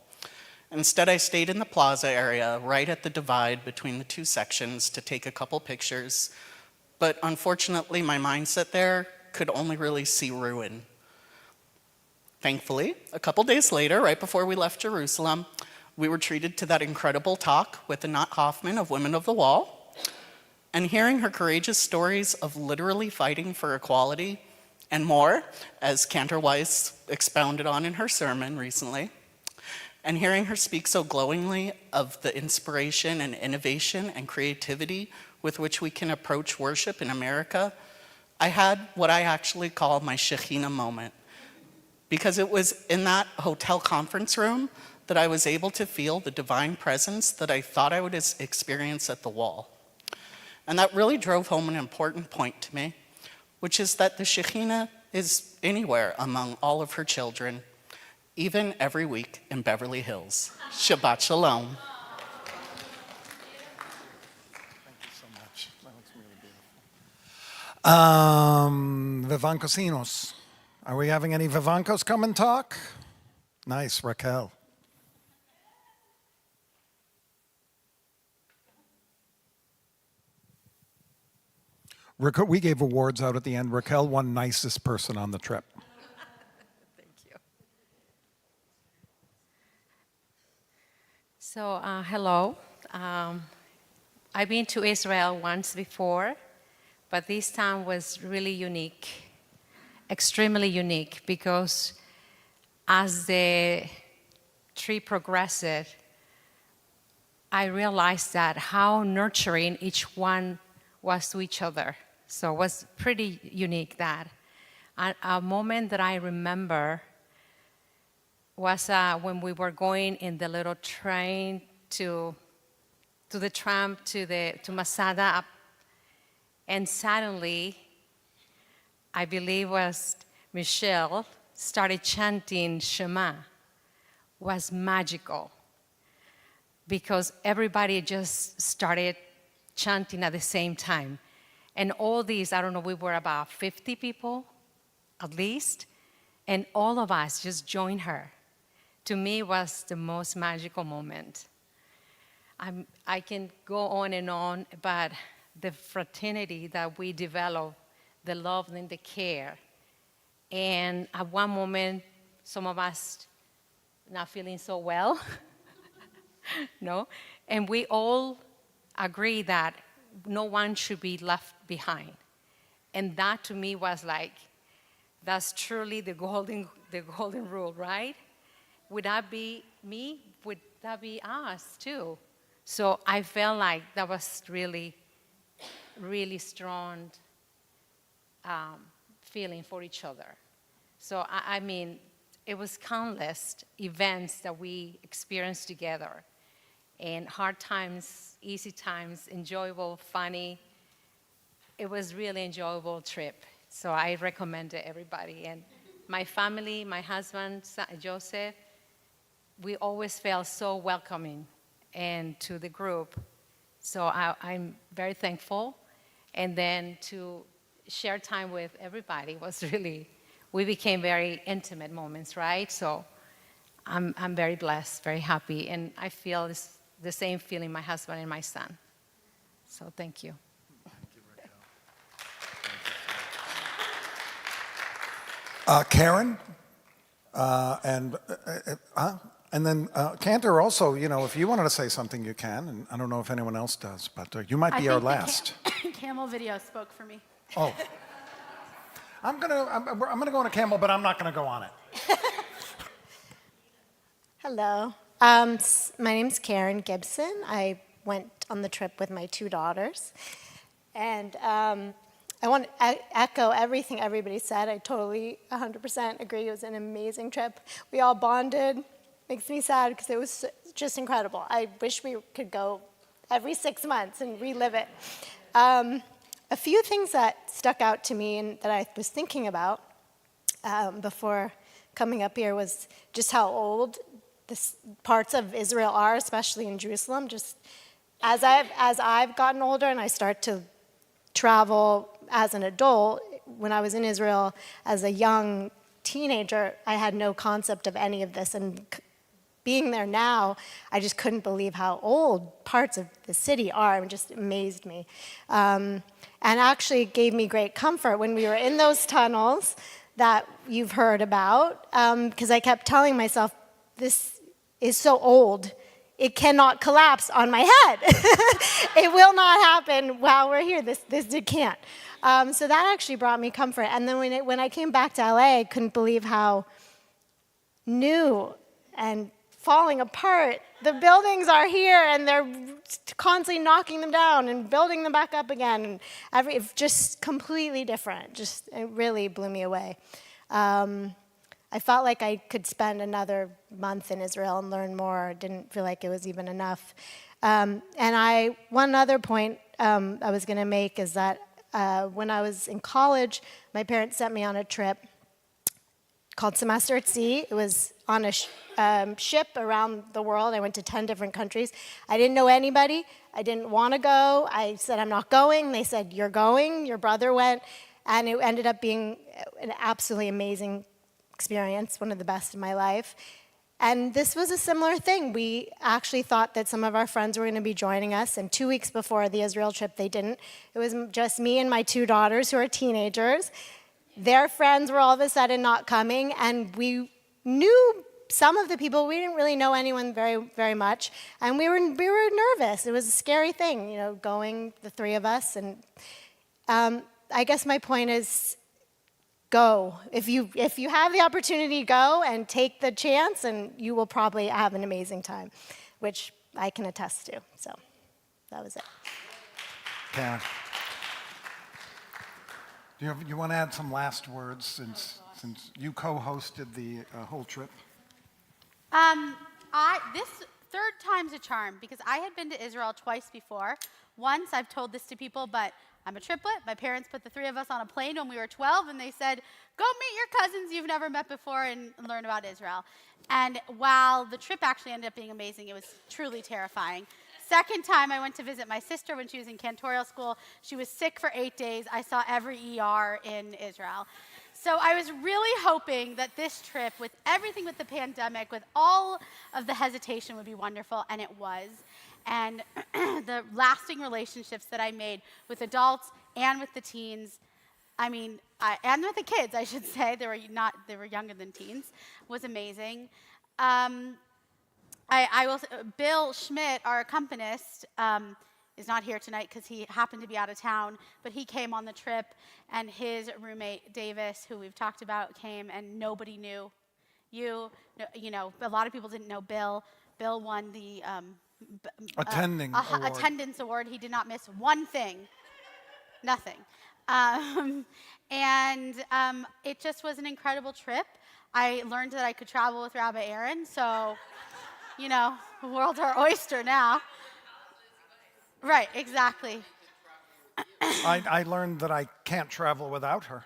Instead, I stayed in the plaza area right at the divide between the two sections to take a couple pictures. But unfortunately, my mindset there could only really see ruin. Thankfully, a couple days later, right before we left Jerusalem, we were treated to that incredible talk with Anat Hoffman of Women of the Wall. And hearing her courageous stories of literally fighting for equality and more, as Cantor Weiss expounded on in her sermon recently, and hearing her speak so glowingly of the inspiration and innovation and creativity with which we can approach worship in America, I had what I actually call my Shekhinah moment. Because it was in that hotel conference room that I was able to feel the divine presence that I thought I would experience at the wall. And that really drove home an important point to me, which is that the Shekhinah is anywhere among all of her children, even every week in Beverly Hills. Shabbat Shalom. Thank you so much. That was really beautiful. Vivancosinos. Are we having any Vivancos come and talk? Nice, Raquel. We gave awards out at the end. Raquel won nicest person on the trip. Thank you. So, hello. I've been to Israel once before, but this time was really unique, extremely unique, because as the trip progressed, I realized that how nurturing each one was to each other. So it was pretty unique that. A moment that I remember was when we were going in the little train to the tram to Masada, and suddenly, I believe was Michelle, started chanting Shema. Was magical because everybody just started chanting at the same time. And all these, I don't know, we were about 50 people at least, and all of us just joined her. To me, it was the most magical moment. I can go on and on, but the fraternity that we developed, the love and the care. And at one moment, some of us not feeling so well, no? And we all agree that no one should be left behind. And that to me was like, that's truly the golden rule, right? Would that be me? Would that be us too? So I felt like that was really, really strong feeling for each other. So I mean, it was countless events that we experienced together. And hard times, easy times, enjoyable, funny. It was really enjoyable trip. So I recommend it everybody. And my family, my husband, Joseph, we always felt so welcoming and to the group. So I'm very thankful. And then to share time with everybody was really, we became very intimate moments, right? So I'm very blessed, very happy. And I feel the same feeling my husband and my son. So thank you. Karen, and then Cantor also, you know, if you wanted to say something, you can. And I don't know if anyone else does, but you might be our last. Camel video spoke for me. Oh. I'm gonna go on a camel, but I'm not gonna go on it. Hello. My name's Karen Gibson. I went on the trip with my 2 daughters. And I want to echo everything everybody said. I totally 100% agree. It was an amazing trip. We all bonded. Makes me sad because it was just incredible. I wish we could go every 6 months and relive it. A few things that stuck out to me and that I was thinking about before coming up here was just how old parts of Israel are, especially in Jerusalem. Just as I've gotten older and I start to travel as an adult, when I was in Israel as a young teenager, I had no concept of any of this. And being there now, I just couldn't believe how old parts of the city are. It just amazed me. And actually gave me great comfort when we were in those tunnels that you've heard about, because I kept telling myself, this is so old, it cannot collapse on my head. It will not happen while we're here. This it can't. So that actually brought me comfort. And then when I came back to LA, I couldn't believe how new and falling apart the buildings are here, and they're constantly knocking them down and building them back up again. And it's just completely different. It really blew me away. I felt like I could spend another month in Israel and learn more. Didn't feel like it was even enough. One other point I was going to make is that when I was in college, my parents sent me on a trip called Semester at Sea. It was on a ship around the world. I went to 10 different countries. I didn't know anybody. I didn't want to go. I said, I'm not going. They said, you're going. Your brother went. And it ended up being an absolutely amazing experience, one of the best in my life. And this was a similar thing. We actually thought that some of our friends were going to be joining us, and 2 weeks before the Israel trip, they didn't. It was just me and my 2 daughters who are teenagers. Their friends were all of a sudden not coming, and we knew some of the people. We didn't really know anyone very, very much, and we were nervous. It was a scary thing, you know, going, the 3 of us. And I guess my point is, go. If you have the opportunity, go and take the chance, and you will probably have an amazing time, which I can attest to. So that was it. Karen, do you want to add some last words since you co-hosted the whole trip? This 3rd time's a charm, because I had been to Israel twice before. Once, I've told this to people, but I'm a triplet. My parents put the 3 of us on a plane when we were 12, and they said, go meet your cousins you've never met before and learn about Israel. And while the trip actually ended up being amazing, it was truly terrifying. second time I went to visit my sister when she was in cantorial school. She was sick for 8 days. I saw every ER in Israel. So I was really hoping that this trip, with everything with the pandemic, with all of the hesitation, would be wonderful, and it was. And the lasting relationships that I made with adults and with the teens, and with the kids, I should say, they were younger than teens, was amazing. Bill Schmidt, our accompanist, is not here tonight because he happened to be out of town, but he came on the trip, and his roommate Davis, who we've talked about, came, and nobody knew. A lot of people didn't know Bill. Bill won the attendance award. He did not miss one thing, nothing. It just was an incredible trip. I learned that I could travel with Rabbi Aaron, so, the world's our oyster now. Right, exactly. I learned that I can't travel without her.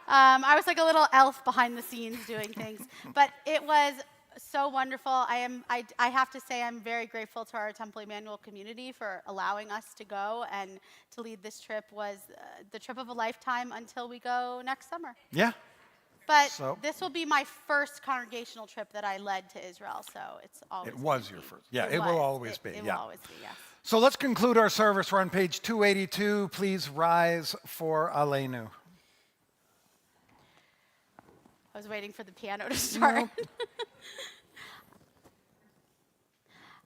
I was like a little elf behind the scenes doing things. But it was so wonderful. I have to say I'm very grateful to our Temple Emanuel community for allowing us to go and to lead this trip. Was the trip of a lifetime until we go next summer. Yeah. But this will be my first congregational trip that I led to Israel, so it's always. It was your first. Yeah, it will always be. It will always be, yes. So let's conclude our service. We're on page 282. Please rise for Aleinu. I was waiting for the piano to start.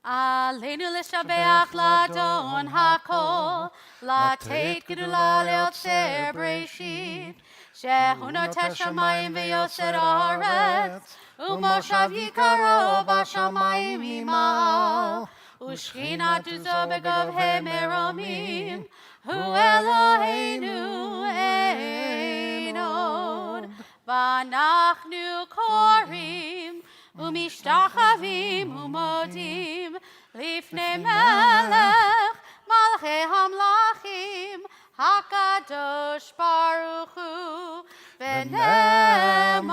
Aleinu l'shabeach l'adon hakol, לתת גדולה ליוצר בראשית, שהוא נוטש שמים ויוצר הארץ, ומושב יקרו בשמיים ממעל, ושכינת עוזו בגבהי מרומים, הוא אלוהינו אין עוד. ואנחנו קוראים ומשתחווים ומודים לפני מלך מלכי המלכים הקדוש ברוך הוא, ונאמר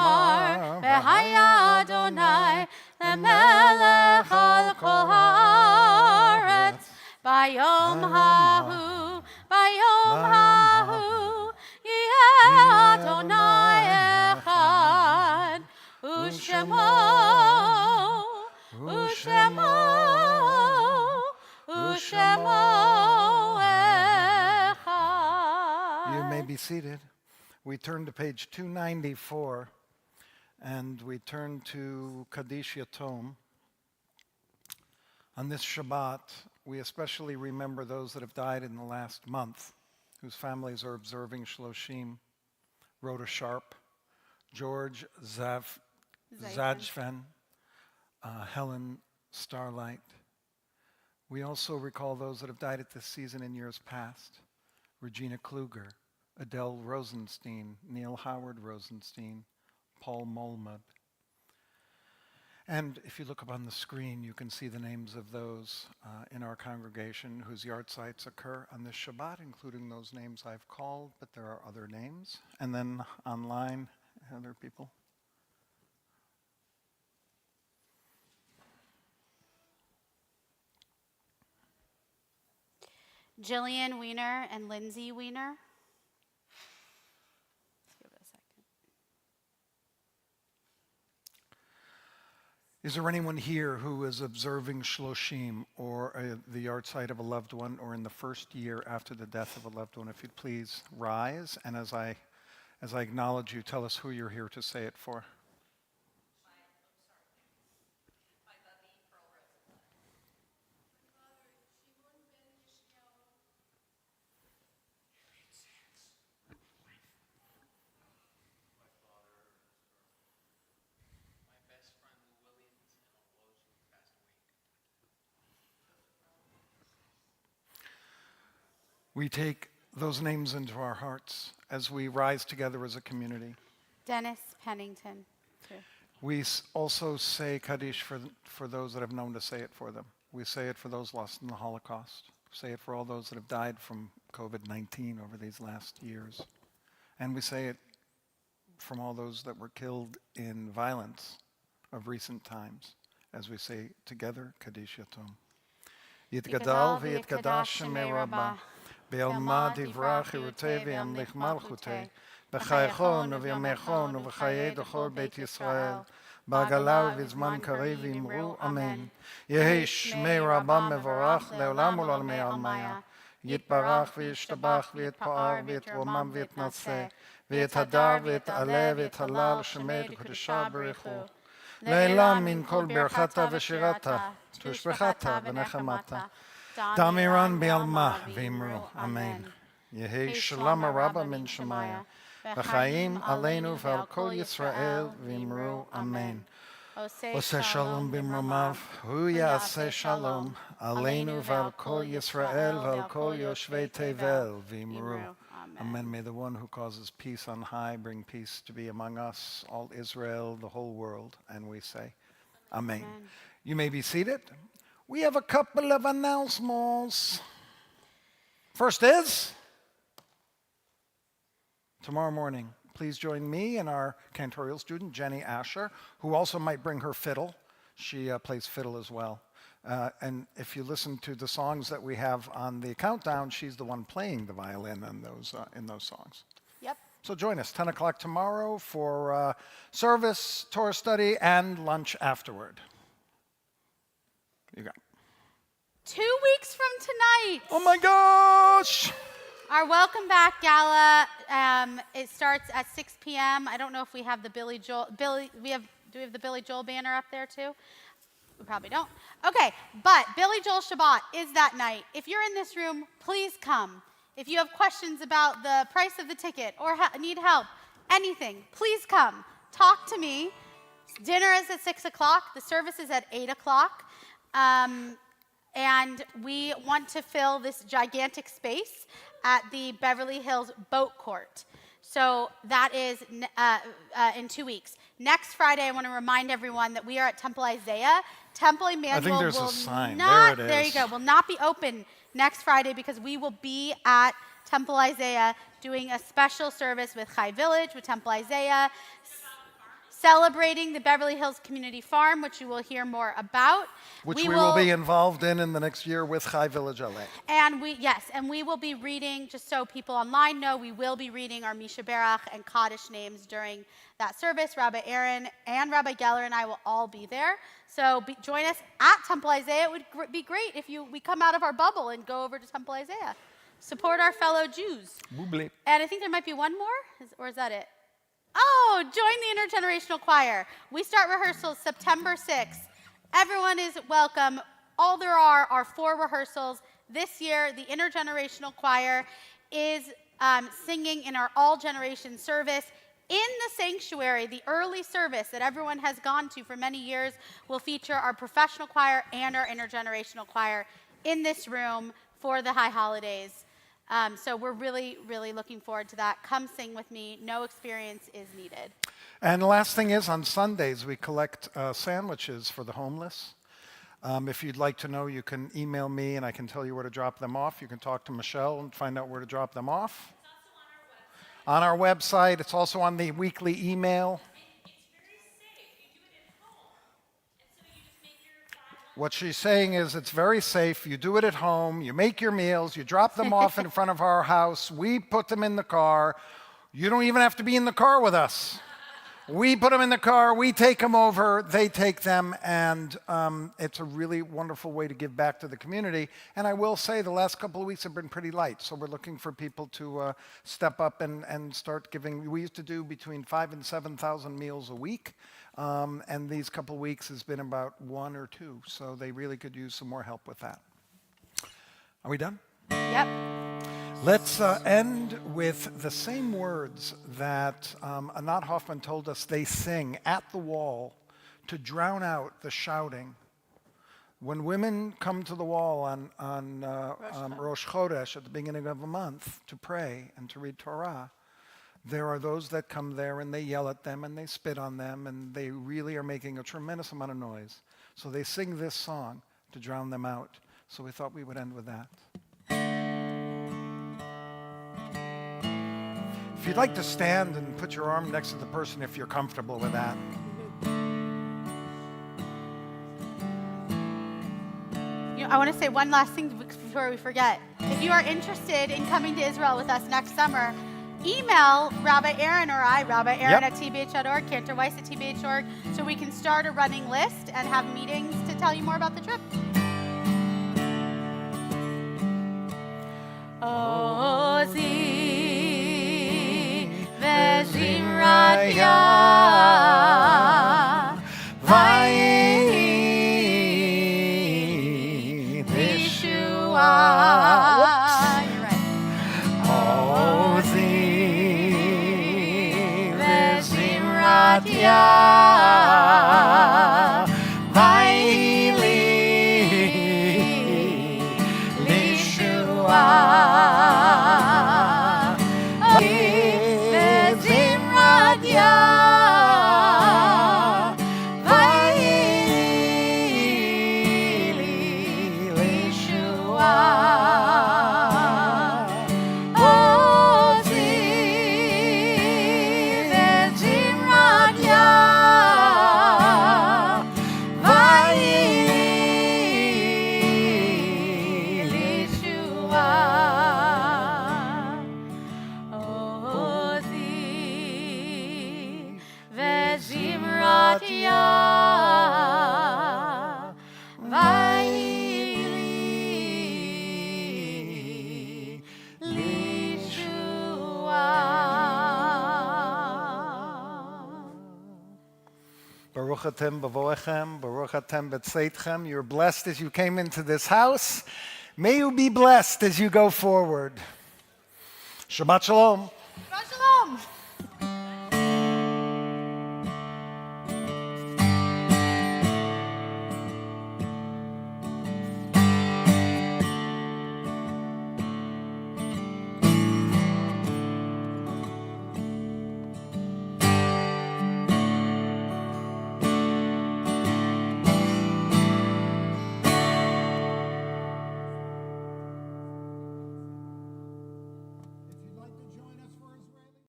והיה אדוני למלך על כל הארץ ביום ההוא יהיה אדוני אחד ושמו אחד. You may be seated. We turn to page 294 and we turn to Kaddish Yatom. On this Shabbat, we especially remember those that have died in the last month, whose families are observing Shloshim. Rhoda Sharp, George Zajvan, Helen Starlight. We also recall those that have died at this season in years past. Regina Kluger, Adele Rosenstein, Neil Howard Rosenstein, Paul Molmud. And if you look up on the screen, you can see the names of those in our congregation whose yard sites occur on this Shabbat, including those names I've called, but there are other names. And then online, other people. Jillian Weiner and Lindsay Weiner. Let's give it a second. Is there anyone here who is observing Shloshim or the yard site of a loved one or in the first year after the death of a loved one? If you'd please rise, and as I acknowledge you, tell us who you're here to say it for. We take those names into our hearts as we rise together as a community. Dennis Pennington. Too. We also say Kaddish for those that have known to say it for them. We say it for those lost in the Holocaust. Say it for all those that have died from COVID-19 over these last years. And we say it from all those that were killed in violence of recent times, as we say together Kaddish Yatom. יתגדל ויתקדש שמי רבה. בעלמא דברה חירותי וימליך מלכותי. בחייכון ובימיכון ובחיי דכל בית ישראל. בעגלה ובזמן קריב אמרו אמן. יהי שמי רבה מבורך לעולם ולעולמי עלמיה. יתברך וישתבח ויתפאר ויתרומם ויתנשא. ויתהדר ויתעלה ויתהלל שמי קדושה בריחו. לעילה מן כל ברכתה ושירתה, תושבחתה ונחמתה. תמירן בעלמה ואמרו אמן. יהי שלום הרבה מן שמיה, וחיים עלינו ועל כל ישראל ואמרו אמן. עושה שלום במרומיו, הוא יעשה שלום עלינו ועל כל ישראל ועל כל יושבי תבל ואמרו Amen. May the one who causes peace on high bring peace to be among us, all Israel, the whole world. And we say, Amen. You may be seated. We have a couple of announcements. First is, tomorrow morning, please join me and our cantorial student, Jenni Asher, who also might bring her fiddle. She plays fiddle as well. And if you listen to the songs that we have on the countdown, she's the one playing the violin in those songs. Yep. So join us, 10 o'clock tomorrow for service, Torah study, and lunch afterward. You got it. 2 weeks from tonight. Oh my gosh! Our Welcome Back Gala, it starts at 6 p.m. I don't know if we have the do we have the Billy Joel banner up there too? We probably don't. Okay, but Billy Joel Shabbat is that night. If you're in this room, please come. If you have questions about the price of the ticket or need help, anything, please come. Talk to me. Dinner is at 6 o'clock. The service is at 8 o'clock. And we want to fill this gigantic space at the Beverly Hills Boat Court. So that is in 2 weeks. Next Friday, I want to remind everyone that we are at Temple Isaiah. Temple Emanuel I think there's will a sign. not, There it is. there you go, will not be open next Friday because we will be at Temple Isaiah doing a special service with Chai Village, with Temple Isaiah, celebrating the Beverly Hills Community Farm, which you will hear more about. Which we will be involved in the next year with Chai Village LA. And we will be reading, just so people online know, we will be reading our Misha Berach and Kaddish names during that service. Rabbi Aaron and Rabbi Geller and I will all be there. So join us at Temple Isaiah. It would be great if we come out of our bubble and go over to Temple Isaiah. Support our fellow Jews. Boobly. And I think there might be one more, or is that it? Oh, join the intergenerational choir. We start rehearsals September 6th. Everyone is welcome. All there are 4 rehearsals. This year, the intergenerational choir is singing in our all generation service in the sanctuary. The early service that everyone has gone to for many years will feature our professional choir and our intergenerational choir in this room for the high holidays. So we're really, really looking forward to that. Come sing with me. No experience is needed. And the last thing is, on Sundays, we collect sandwiches for the homeless. If you'd like to know, you can email me and I can tell you where to drop them off. You can talk to Michelle and find out where to drop them off. It's also on our website. It's also on the weekly email. What she's saying is it's very safe. You do it at home. You make your meals. You drop them off in front of our house. We put them in the car. You don't even have to be in the car with us. We put them in the car. We take them over. They take them. And it's a really wonderful way to give back to the community. And I will say the last couple of weeks have been pretty light. So we're looking for people to step up and start giving. We used to do between 5,000 and 7,000 meals a week. And these couple weeks has been about 1 or 2, so they really could use some more help with that. Are we done? Yep. Let's end with the same words that Anat Hoffman told us they sing at the wall to drown out the shouting. When women come to the wall on Rosh Chodesh at the beginning of a month to pray and to read Torah, there are those that come there and they yell at them and they spit on them and they really are making a tremendous amount of noise. So they sing this song to drown them out. So we thought we would end with that. If you'd like to stand and put your arm next to the person if you're comfortable with that. I want to say one last thing before we forget. If you are interested in coming to Israel with us next summer, email Rabbi Aaron or I, Rabbi Aaron at tbh.org, Cantor Weiss at tbh.org, so we can start a running list and have meetings to tell you more about the trip. Ozi vezimratya Vai Yeshua. You're right. Ozi vezimratya Vaili Yeshua. Vezimratya Baruch atem b'voechem, Baruch atem b'tzeitchem. You're blessed as you came into this house. May you be blessed as you go forward. Shabbat Shalom. Shabbat Shalom.